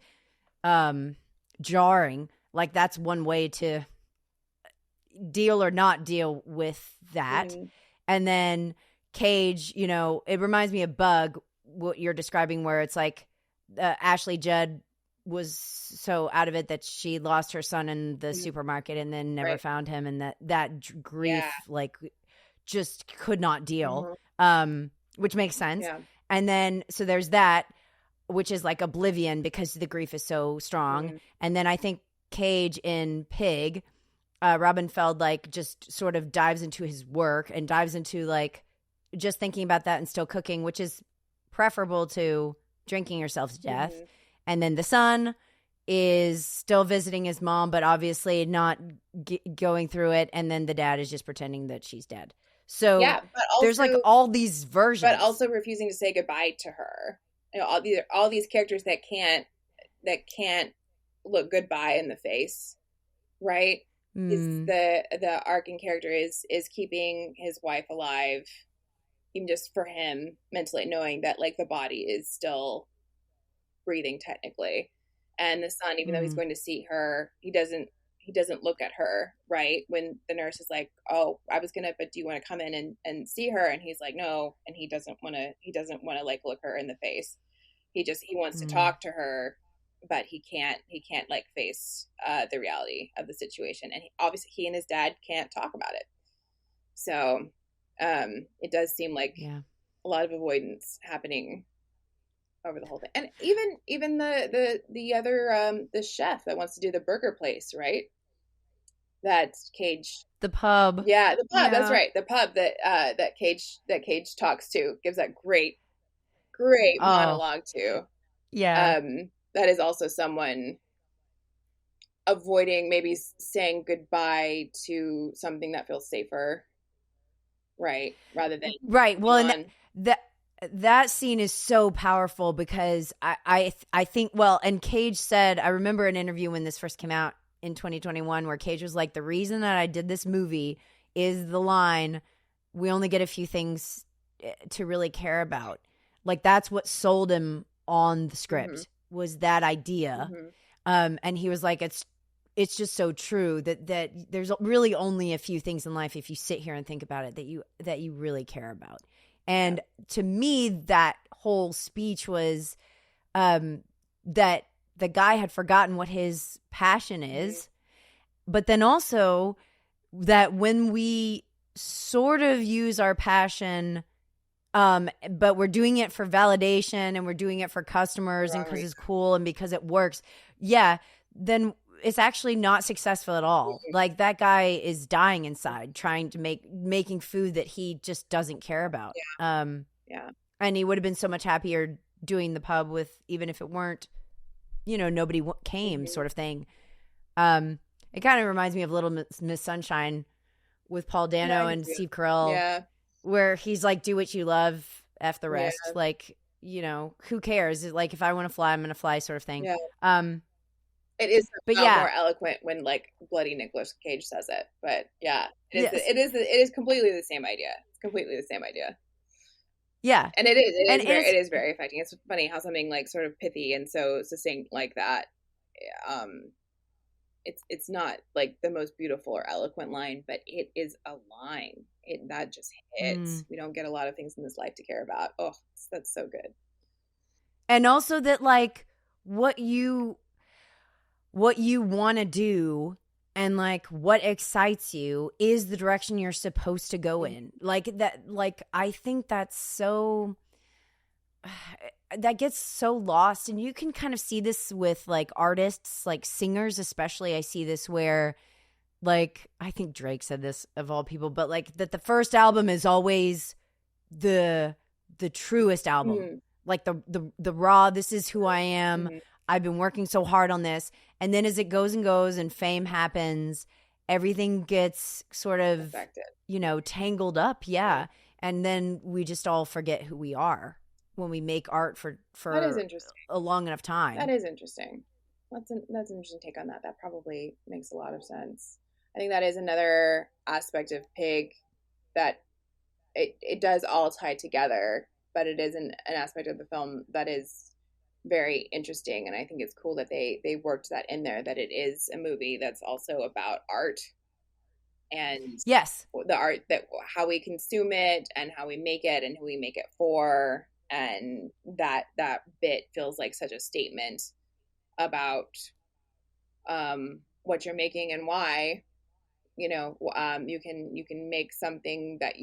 jarring. Like that's one way to deal or not deal with that. And then Cage, it reminds me of Bug, what you're describing, where it's like Ashley Judd was so out of it that she lost her son in the supermarket and then never found him, and that grief like just could not deal, which makes sense. And then so there's that, which is like oblivion because the grief is so strong. And then I think Cage in Pig, Robin Feld like just sort of dives into his work and dives into like just thinking about that and still cooking, which is preferable to drinking yourself to death. And then the son is still visiting his mom, but obviously not going through it. And then the dad is just pretending that she's dead. So but also, there's like all these versions, but also refusing to say goodbye to her. All these characters that can't look goodbye in the face, right? Is the arcing character is keeping his wife alive, even just for him mentally, knowing that like the body is still breathing technically, and the son, even though he's going to see her, he doesn't look at her, right? When the nurse is like, oh, I was gonna, but do you want to come in and see her? And he's like, no, and he doesn't want to like look her in the face. He wants to talk to her, but he can't like face the reality of the situation, and obviously he and his dad can't talk about it. So it does seem like a lot of avoidance happening over the whole thing. And even the other the chef that wants to do the burger place, right? that Cage. The pub. Yeah, the pub. That's Yeah. right. The pub that Cage talks to gives that great Oh, monologue to. yeah. That is also someone avoiding maybe saying goodbye to something that feels safer, right? Rather than Right. Well, moving and on. that that scene is so powerful because I think, well, and Cage said, I remember an interview when this first came out in 2021 where Cage was like, the reason that I did this movie is the line, we only get a few things to really care about. Like that's what sold him on the Mm-hmm. script was that idea. Mm-hmm. And he was like, it's just so true that there's really only a few things in life, if you sit here and think about it, that you really care about. And to me, that whole speech was that the guy had forgotten what his passion is, but then also that when we sort of use our passion, but we're doing it for validation and we're doing it for customers and Wrong because reason. it's cool and because it works, yeah, then it's actually not successful at all. Like that guy is dying inside trying to making food that he just doesn't care about. Yeah. And he would have been so much happier doing the pub with, even if it weren't, nobody came Mm-hmm. sort of thing. It kind of reminds me of Little Miss Sunshine with Paul Yeah, Dano I can and see it. Steve Carell, Yeah. where he's like, do what you love, F the Yeah. rest. Like, who cares? Like, if I want to fly, I'm going to fly, sort of thing. Yeah. Um, It is but more yeah, eloquent when like bloody Nicolas Cage says it. But yeah, yes, it is completely the same idea. It's completely the same idea. yeah. And And it it's, is very affecting. It's funny how something like sort of pithy and so succinct like that, um, it's not like the most beautiful or eloquent line, but it is a line. It that just hits. We don't get a lot of things in this life to care about. Oh, that's so good. and also that like what you want to do and like what excites you is the direction you're supposed to go in. Like that, like I think that's so that gets so lost. And you can kind of see this with like artists, like singers especially. I see this where like I think Drake said this of all people, but like that the first album is always the truest album. Like the raw, this is who I am. I've been working so hard on this. And then as it goes and goes and fame happens, everything gets sort of Affected. Tangled up. Yeah. And then we just all forget who we are when we make art for That is interesting. a long enough time. That is interesting. That's an interesting take on that. That probably makes a lot of sense. I think that is another aspect of Pig that it does all tie together, but it is an aspect of the film that is very interesting, and I think it's cool that they worked that in there, that it is a movie that's also about art and Yes. the art, that how we consume it and how we make it and who we make it for, and that bit feels like such a statement about what you're making and why. You can make something that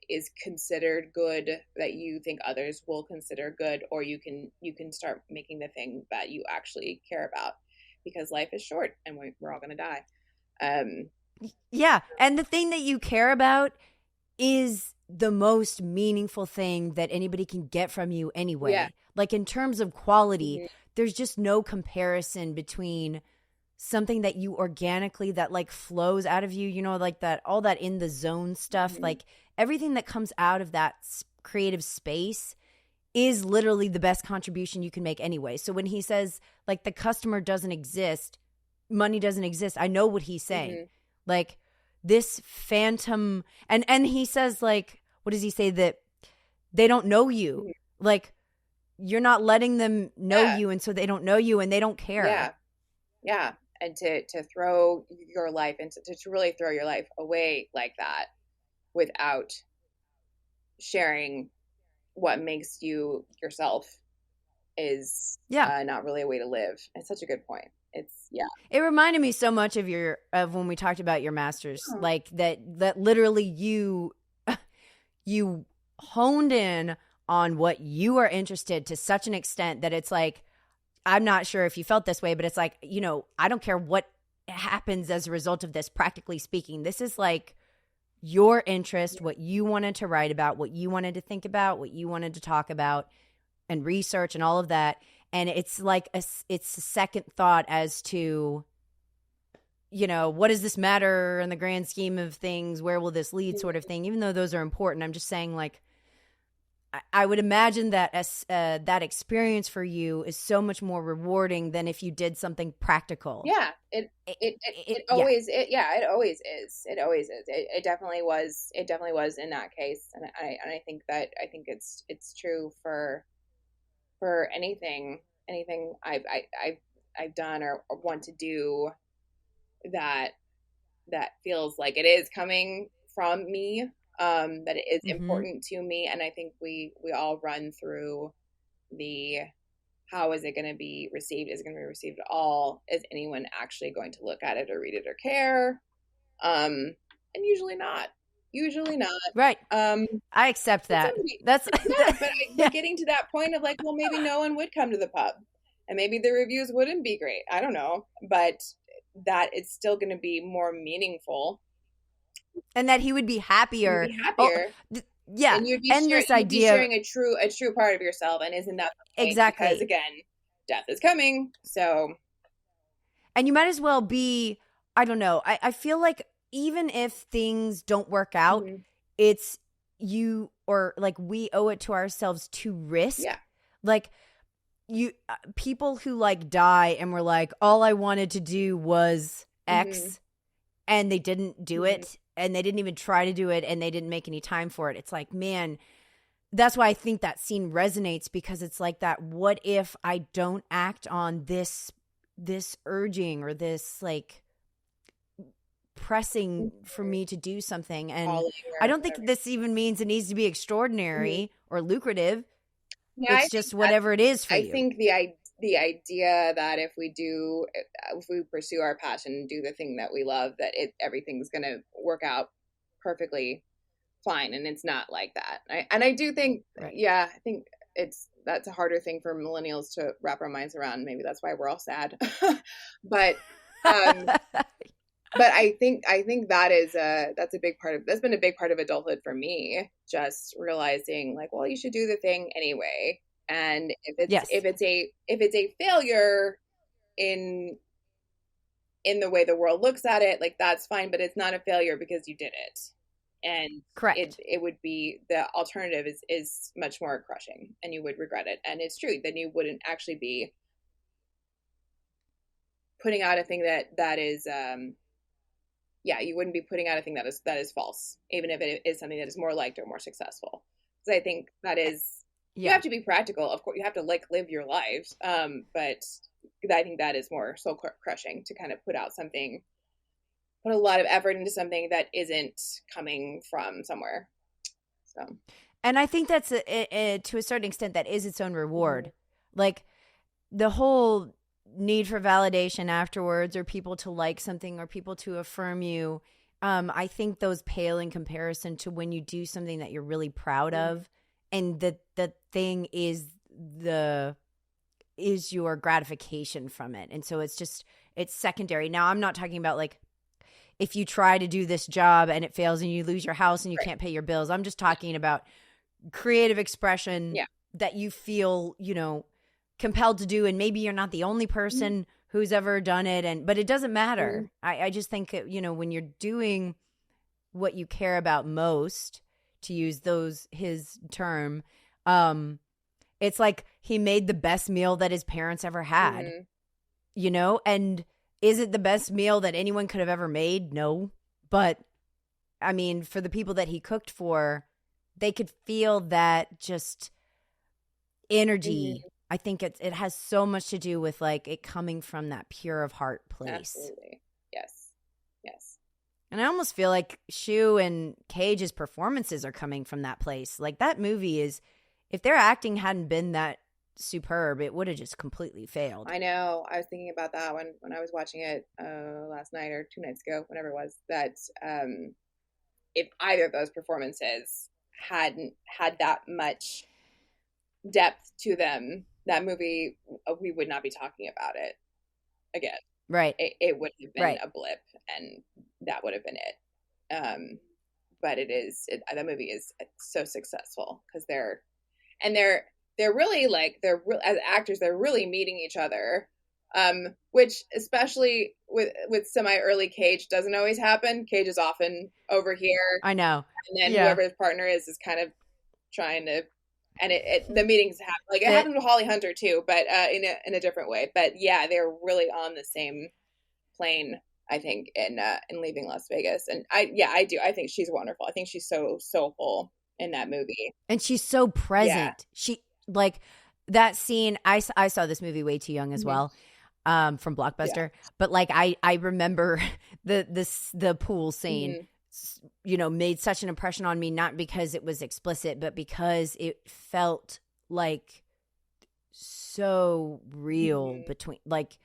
is considered good, that you think others will consider good, or you can start making the thing that you actually care about, because life is short and we're all going to die. Yeah, and the thing that you care about is the most meaningful thing that anybody can get from you anyway. Yeah. Like in terms of quality, there's just no comparison between something that you organically, that like flows out of you, like that, all that in the zone stuff, like everything that comes out of that creative space is literally the best contribution you can make anyway. So when he says like the customer doesn't exist, money doesn't exist, I know what he's saying. Like this phantom, and he says like, what does he say? That they don't know you. Like you're not letting them know you, and so they don't know you and they don't care. Yeah. And to throw your life into, to really throw your life away like that without sharing what makes you yourself is not really a way to live. It's such a good point. It reminded me so much of when we talked about your masters, like that literally you honed in on what you are interested to such an extent that it's like, I'm not sure if you felt this way, but it's like, I don't care what happens as a result of this, practically speaking. This is like your interest, what you wanted to write about, what you wanted to think about, what you wanted to talk about and research and all of that. And it's like it's a second thought as to, you know, what does this matter in the grand scheme of things? Where will this lead, sort of thing, even though those are important. I'm just saying, like, I would imagine that that experience for you is so much more rewarding than if you did something practical. Yeah, it always it always is. It always is. It definitely was. It definitely was in that case, and I think it's true for anything I've done or want to do that feels like it is coming from me, that it is important to me. And I think we all run through the, how is it going to be received? Is it going to be received at all? Is anyone actually going to look at it or read it or care? And usually not. Right. I accept that. That's but getting to that point of like, well, maybe no one would come to the pub, and maybe the reviews wouldn't be great. I don't know, but that it's still going to be more meaningful, and that he would be happier. Yeah, and this idea, sharing a true part of yourself, and isn't that the point? Exactly? Because again, death is coming, so. And you might as well be. I don't know. I feel like even if things don't work out, it's you, or like we owe it to ourselves to risk. Yeah. Like people who like die and were like, all I wanted to do was X, and they didn't do it, and they didn't even try to do it, and they didn't make any time for it. It's like, man, that's why I think that scene resonates, because it's like that, what if I don't act on this urging, or this like pressing for me to do something? And I don't think this even means it needs to be extraordinary or lucrative. Yeah, it's just whatever it is for you. I think the idea that if we pursue our passion and do the thing that we love, that everything's going to work out perfectly fine, and it's not like that. I do think, I think that's a harder thing for millennials to wrap our minds around. Maybe that's why we're all sad. But but I think that's been a big part of adulthood for me. Just realizing, like, well, you should do the thing anyway, and if it's a failure in the way the world looks at it, like, that's fine, but it's not a failure because you did it. And correct, it would be, the alternative is much more crushing, and you would regret it. And it's true, then you wouldn't actually be putting out a thing that is you wouldn't be putting out a thing that is false, even if it is something that is more liked or more successful. Because I think that is, you have to be practical. Of course, you have to like live your lives. But I think that is more soul crushing, to kind of put a lot of effort into something that isn't coming from somewhere. So, and I think that's to a certain extent that is its own reward. Like the whole need for validation afterwards, or people to like something, or people to affirm you, I think those pale in comparison to when you do something that you're really proud of, and the thing is your gratification from it. And so it's secondary. Now, I'm not talking about like if you try to do this job and it fails and you lose your house and you can't pay your bills. I'm just talking about creative expression that you feel, compelled to do, and maybe you're not the only person who's ever done it, but it doesn't matter. I just think when you're doing what you care about most, to use his term, it's like he made the best meal that his parents ever had, and is it the best meal that anyone could have ever made? No, but I mean, for the people that he cooked for, they could feel that just energy. I think it has so much to do with like it coming from that pure of heart place. Absolutely. Yes. And I almost feel like Shu and Cage's performances are coming from that place. Like that movie is, if their acting hadn't been that superb, it would have just completely failed. I know. I was thinking about that when I was watching it last night or 2 nights ago, whenever it was, that if either of those performances hadn't had that much depth to them, that movie, we would not be talking about it again. Right. it would have been Right. a blip, and that would have been it. But that movie is so successful because and they're really like as actors they're really meeting each other, which especially with semi early Cage doesn't always happen. Cage is often over here, I know. and then Yeah. whoever his partner is kind of trying to, and the meetings happen like it Fit. happened with Holly Hunter too, but in a different way. But yeah, they're really on the same plane, I think, in Leaving Las Vegas. And I do. I think she's wonderful. I think she's so soulful in that movie. And she's so Yeah. present. She like that scene. I saw this movie way too young as Mm-hmm. well, from Yeah. Blockbuster. But like I remember the pool scene. Mm-hmm. You know, made such an impression on me, not because it was explicit, but because it felt like so real Mm-hmm. between like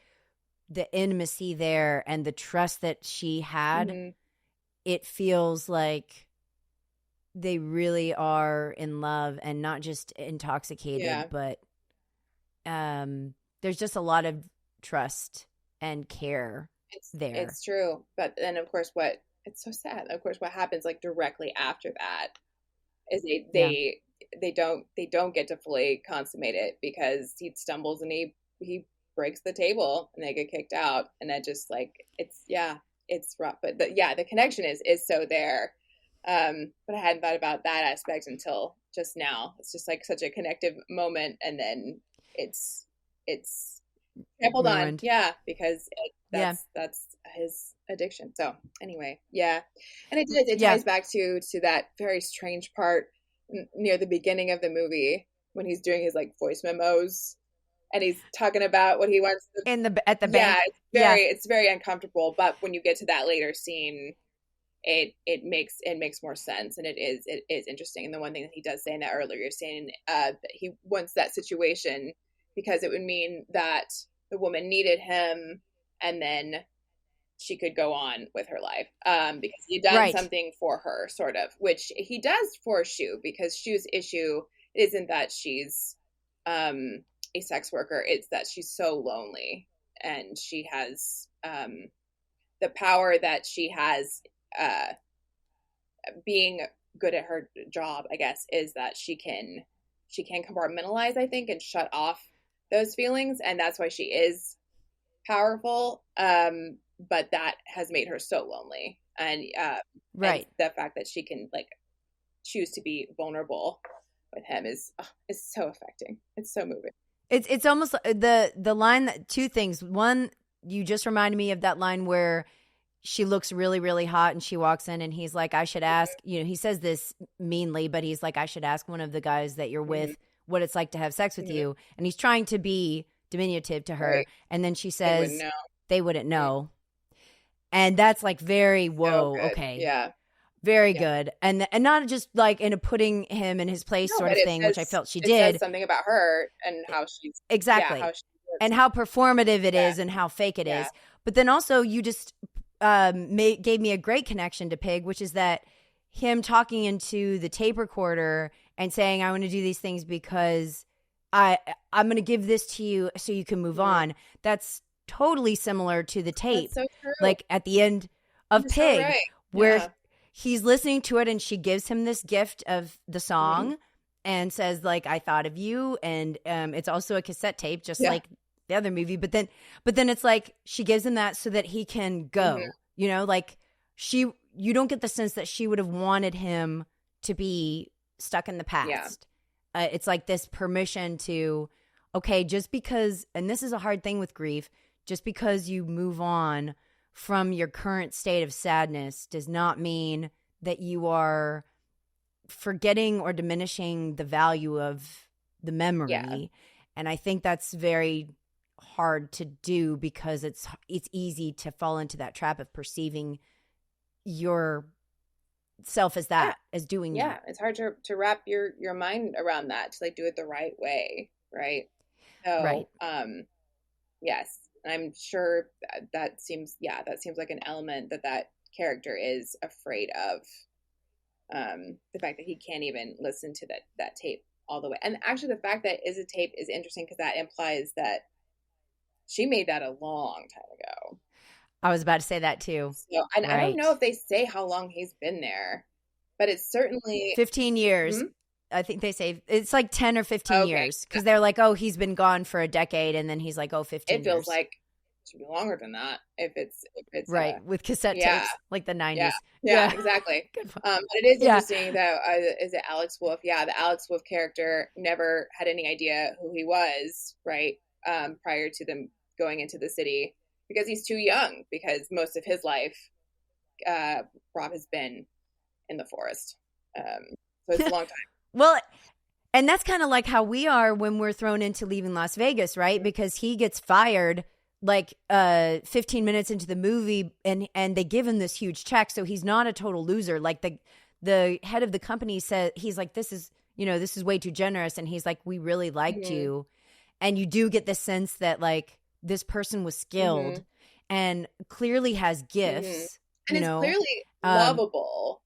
the intimacy there and the trust that she had. Mm-hmm. It feels like they really are in love and not just intoxicated, Yeah. but there's just a lot of trust and care there. It's true. But then of course it's so sad. Of course what happens like directly after that is they don't get to fully consummate it because he stumbles and he breaks the table and they get kicked out, and that just like it's rough, but the connection is so there. But I hadn't thought about that aspect until just now. It's just like such a connective moment, and then it's trampled on, Ruined. because Yeah. that's his addiction. So anyway, and it Yeah. ties back to that very strange part near the beginning of the movie when he's doing his like voice memos and he's talking about what he wants to. At the Yeah, bank. it's very uncomfortable, but when you get to that later scene, it makes more sense, and it is interesting. And the one thing that he does say in that earlier scene, that he wants that situation because it would mean that the woman needed him, and then she could go on with her life, because he had done Right. something for her, sort of, which he does for Shu, because Shu's issue isn't that she's a sex worker, it's that she's so lonely, and she has the power that she has, uh, being good at her job, I guess, is that she can compartmentalize, I think, and shut off those feelings, and that's why she is powerful. But that has made her so lonely, and Right. the fact that she can like choose to be vulnerable with him is so affecting. It's so moving. It's almost the line that two things. One, you just reminded me of that line where she looks really, really hot and she walks in and he's like, I should ask, you know, he says this meanly, but he's like, I should ask one of the guys that you're with what it's like to have sex with you. And he's trying to be diminutive to her. Right. And then she They wouldn't says, know. they wouldn't know. And that's like very, whoa, So good. okay. Yeah. Very good. And not just like in a putting him in his place sort of thing, which I felt she it did. says something about her and how she's Exactly. how she and how performative it is and how fake it is. But then also you just gave me a great connection to Pig, which is that him talking into the tape recorder and saying, I want to do these things because I'm going to give this to you so you can move on. That's totally similar to the tape. That's so true. Like at the end of You're Pig, so right. where he's listening to it and she gives him this gift of the song and says like, I thought of you. And it's also a cassette tape, just like the other movie. But then it's like she gives him that so that he can go, you know, like you don't get the sense that she would have wanted him to be stuck in the past. It's like this permission to, okay, just because, and this is a hard thing with grief, just because you move on from your current state of sadness does not mean that you are forgetting or diminishing the value of the memory. And I think that's very hard to do because it's easy to fall into that trap of perceiving your self as that, as doing that. It's hard to wrap your mind around that, to like do it the right way, right? So yes, I'm sure that seems like an element that character is afraid of, the fact that he can't even listen to that tape all the way. And actually the fact that is a tape is interesting because that implies that she made that a long time ago. I was about to say that too. So, and I don't Right. know if they say how long he's been there, but it's certainly 15 years. hmm? I think they say it's like 10 or 15 Okay. years because they're like, oh, he's been gone for a decade. And then he's like, oh, It 15 feels years. like it should be longer than that if it's Right. With cassette yeah. tapes, like the Yeah, 90s. yeah, Yeah. exactly. Good point. But it is Yeah. interesting though. Is it Alex Wolff? Yeah, the Alex Wolff character never had any idea who he was, right? Prior to them going into the city, because he's too young. Because most of his life, Rob has been in the forest. So it's a long time. Well, and that's kind of like how we are when we're thrown into Leaving Las Vegas, right? Because he gets fired like 15 minutes into the movie and they give him this huge check, so he's not a total loser. Like the head of the company said, he's like, this is way too generous, and he's like, we really liked Mm-hmm. you. And you do get the sense that like this person was skilled Mm-hmm. and clearly has Mm-hmm. gifts, And it's clearly lovable.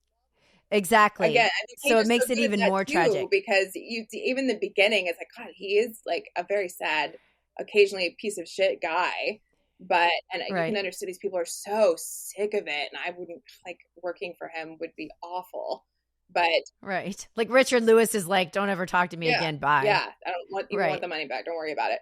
Exactly. Again, I think So Cage it is makes so it good at even that more too, tragic. because you even the beginning, it's like, God, he is like a very sad, occasionally a piece of shit guy. But and you can Right. understand these people are so sick of it, and I wouldn't like working for him would be awful. But Right. Like Richard Lewis is like, don't ever talk to me yeah, again. Bye. yeah, I don't want even want Right. the money back. Don't worry about it.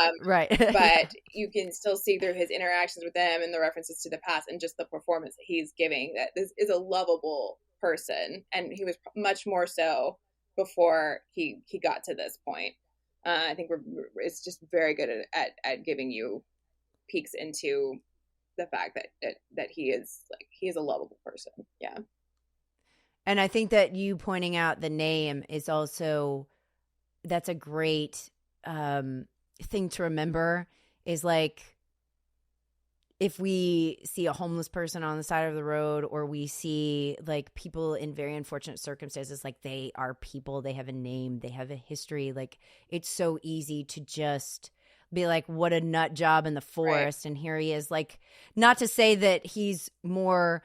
Um, Right. Yeah. but you can still see through his interactions with them and the references to the past and just the performance that he's giving that this is a lovable person, and he was much more so before he got to this point. I think it's just very good at giving you peeks into the fact that he is a lovable person. Yeah. And I think that you pointing out the name is also, that's a great thing to remember, is like, if we see a homeless person on the side of the road, or we see like people in very unfortunate circumstances, like they are people, they have a name, they have a history. Like it's so easy to just be like, what a nut job in the forest. Right. And here he is, like, not to say that he's more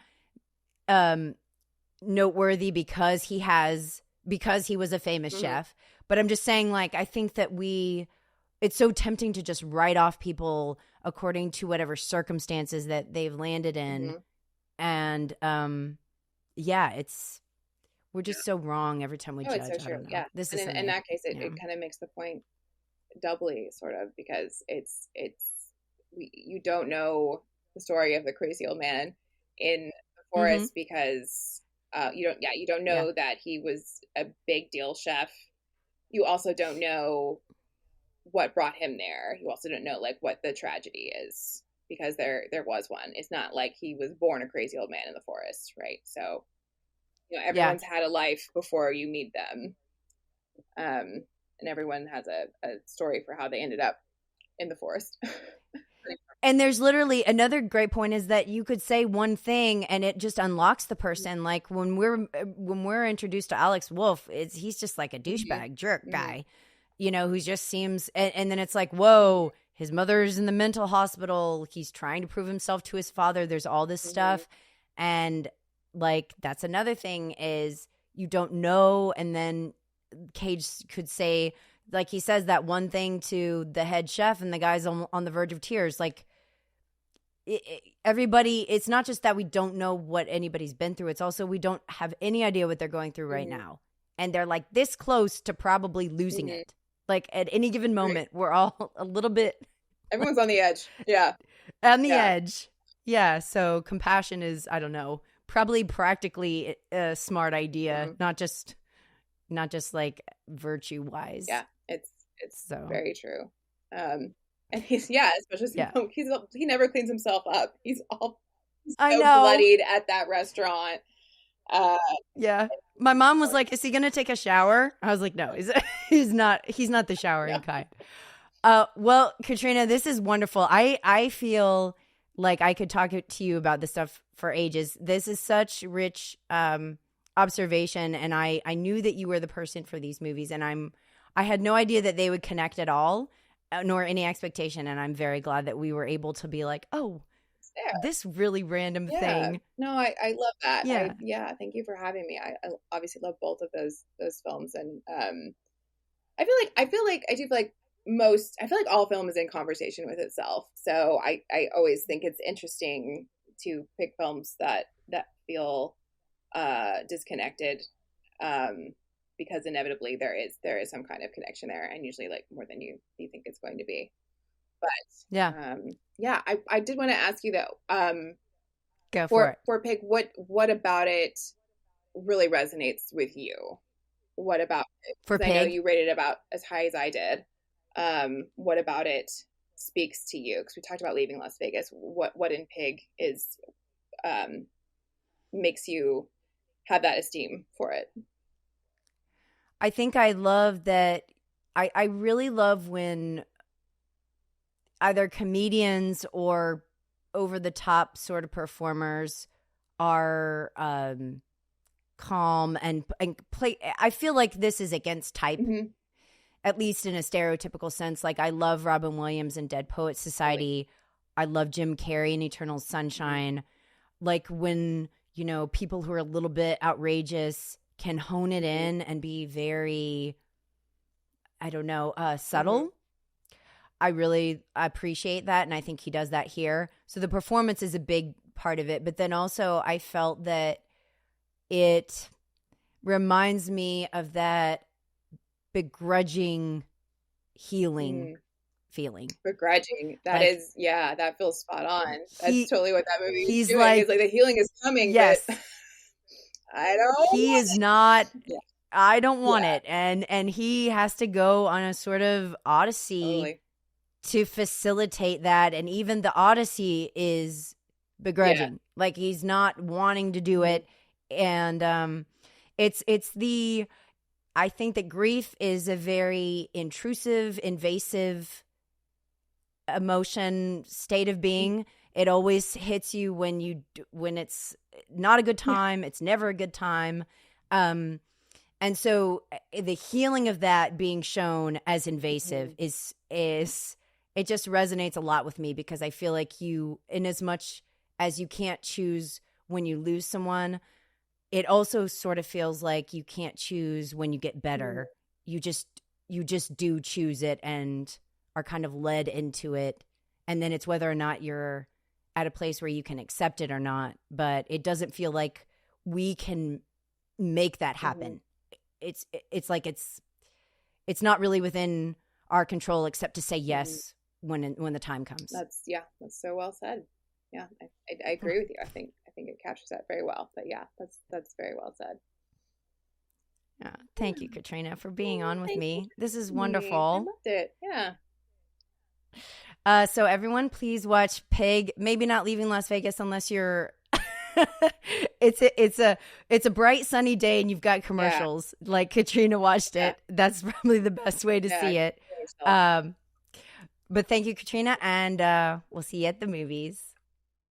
noteworthy because he was a famous Mm-hmm. chef. But I'm just saying, like, I think that it's so tempting to just write off people according to whatever circumstances that they've landed in. Mm-hmm. And yeah, we're just so wrong every time we judge. It's so true. Yeah. This and is in that case, it kind of makes the point doubly, sort of, because you don't know the story of the crazy old man in the forest. Mm-hmm. Because you don't know that he was a big deal chef. You also don't know what brought him there. You also don't know like what the tragedy is, because there was one. It's not like he was born a crazy old man in the forest, right? So everyone's had a life before you meet them, and everyone has a story for how they ended up in the forest. And there's literally another great point, is that you could say one thing and it just unlocks the person. Like when we're introduced to Alex Wolff, he's just like a douchebag jerk guy, who just seems, and then it's like, whoa, his mother's in the mental hospital. He's trying to prove himself to his father. There's all this stuff. And like, that's another thing, is you don't know. And then Cage could say, like he says that one thing to the head chef and the guy's on the verge of tears. Like everybody, it's not just that we don't know what anybody's been through. It's also we don't have any idea what they're going through right now. And they're like this close to probably losing it. Like at any given moment, we're all a little bit. Everyone's on the edge. Yeah. On the edge. Yeah. So compassion is, I don't know, probably practically a smart idea, not just like virtue wise. Yeah. It's so very true. And especially he never cleans himself up. He's all bloodied at that restaurant. Yeah. My mom was like, is he going to take a shower? I was like, no, he's not the showering kind. Well, Katrina, this is wonderful. I feel like I could talk to you about this stuff for ages. This is such rich observation. And I knew that you were the person for these movies, and I had no idea that they would connect at all, nor any expectation. And I'm very glad that we were able to be like, oh, this really random thing. No, I love that. Thank you for having me. I obviously love both of those films. And I feel like I do like I feel like all film is in conversation with itself. So I always think it's interesting to pick films that feel disconnected, because inevitably there is some kind of connection there, and usually like more than you think it's going to be. But Yeah. yeah, I did want to ask you though, Go for it. For Pig, what about it really resonates with you? What about it? For Because I know Pig? you rated about as high as I did. What about it speaks to you? Because we talked about leaving Las Vegas. What in Pig is makes you have that esteem for it? I think I love that. I really love when either comedians or over the top sort of performers are calm and play. I feel like this is against type, at least in a stereotypical sense. Like I love Robin Williams in Dead Poets Society. I love Jim Carrey in Eternal Sunshine. Like when, you know, people who are a little bit outrageous can hone it in and be very, I don't know, subtle. I really appreciate that, and I think he does that here. So the performance is a big part of it, but then also I felt that it reminds me of that begrudging healing feeling. Begrudging. That like, is, yeah, that feels spot on. That's totally what that movie is doing. Like, is like the healing is coming, yes, but I don't. He is not. Yeah. I don't want it, and he has to go on a sort of odyssey to facilitate that, and even the odyssey is begrudging. Like he's not wanting to do it, and it's the. I think that grief is a very intrusive, invasive emotion, state of being. It always hits you when it's not a good time. It's never a good time. And so the healing of that being shown as invasive is it just resonates a lot with me, because I feel like you, in as much as you can't choose when you lose someone, it also sort of feels like you can't choose when you get better. You just do choose it and are kind of led into it. And then it's whether or not you're at a place where you can accept it or not. But it doesn't feel like we can make that happen. It's like it's not really within our control except to say yes when the time comes. That's so well said. Yeah, I agree with you. I think it captures that very well. But yeah, that's very well said. Yeah, thank you, Katrina, for being on with me. This is wonderful. I loved it. Yeah. So everyone, please watch Pig. Maybe not leaving Las Vegas unless you're. It's a bright sunny day and you've got commercials like Katrina watched it. That's probably the best way to see it. But thank you, Katrina, and we'll see you at the movies.